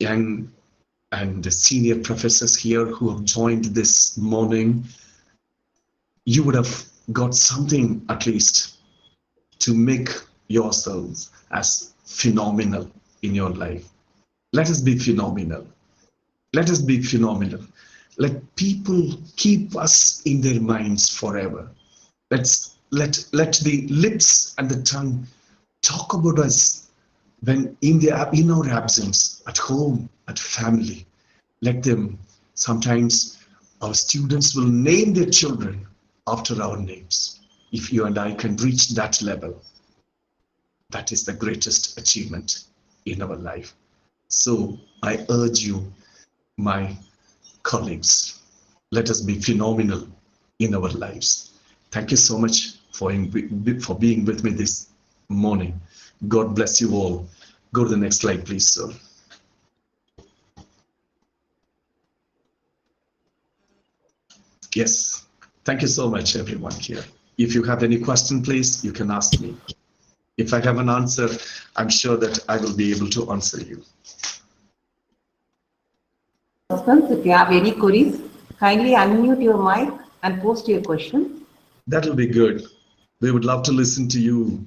young and the senior professors here who have joined this morning, you would have got something at least to make yourselves as phenomenal in your life. Let us be phenomenal. Let us be phenomenal. Let people keep us in their minds forever. Let the lips and the tongue talk about us when in our absence, at home, at family. Let them, sometimes our students will name their children after our names. If you and I can reach that level, that is the greatest achievement in our life. So I urge you, my colleagues, let us be phenomenal in our lives. Thank you so much for being with me this morning. God bless you all. Go to the next slide, please, sir. Yes, thank you so much, everyone here. If you have any question, please, you can ask me. If I have an answer, I'm sure that I will be able to answer you. If you have any queries, kindly unmute your mic and post your question. That will be good. We would love to listen to you.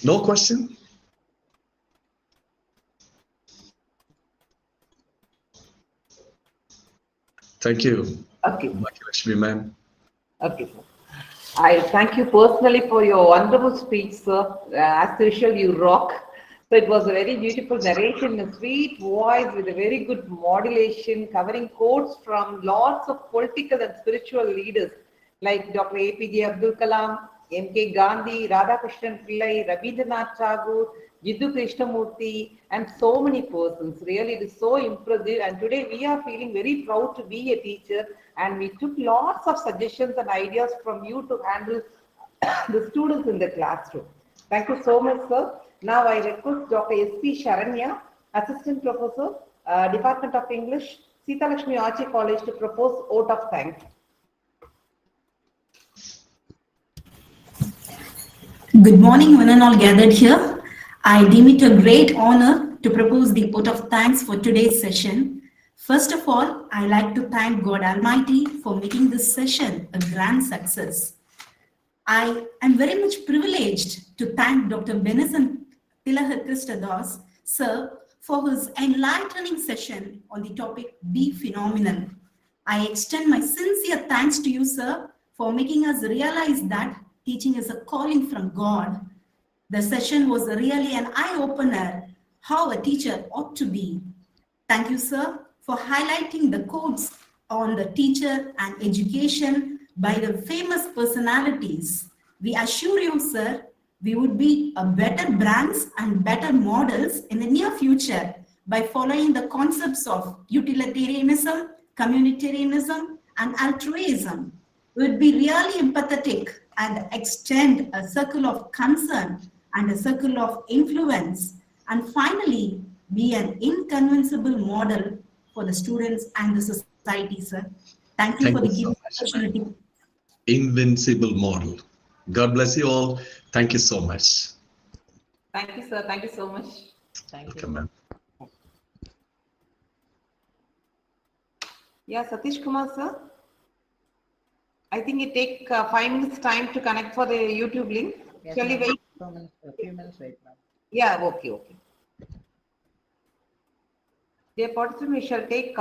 No question? Thank you. Okay. Lakshmi, ma'am. Okay, sir. I thank you personally for your wonderful speech, sir. As usual, you rock. So it was a very beautiful narration, a sweet voice with a very good modulation, covering quotes from lots of political and spiritual leaders like Dr. APJ Abdul Kalam, M.K. Gandhi, Radhakrishnan Pillai, Rabindranath Tagore, Jiddu Krishnamurti, and so many persons. Really, it is so impressive. And today we are feeling very proud to be a teacher, and we took lots of suggestions and ideas from you to handle the students in the classroom. Thank you so much, sir. Now I request Dr. S.P. Sharanya, Assistant Professor, Department of English, Sita Lakshmi Archie College, to propose vote of thanks. Good morning, one and all gathered here. I deem it a great honor to propose the vote of thanks for today's session. First of all, I like to thank God Almighty for making this session a grand success. I am very much privileged to thank Dr. Beneson Thilagar Christadoss, sir, for his enlightening session on the topic Be Phenomenal. I extend my sincere thanks to you, sir, for making us realize that teaching is a calling from God. The session was really an eye-opener, how a teacher ought to be. Thank you, sir, for highlighting the quotes on the teacher and education by the famous personalities. We assure you, sir, we would be a better brands and better models in the near future by following the concepts of utilitarianism, communitarianism, and altruism. We would be really empathetic and extend a circle of concern and a circle of influence, and finally be an inconvincible model for the students and the society, sir. Thank you for the given opportunity. Invincible model. God bless you all. Thank you so much. Thank you, sir. Thank you so much. Thank Welcome, you. ma'am. Yeah, Satish Kumar, sir. I think it take 5 minutes time to connect for the YouTube link. Yes, Shall we ma'am. wait? A few minutes wait, ma'am. Yeah, okay. Dear participants, we shall take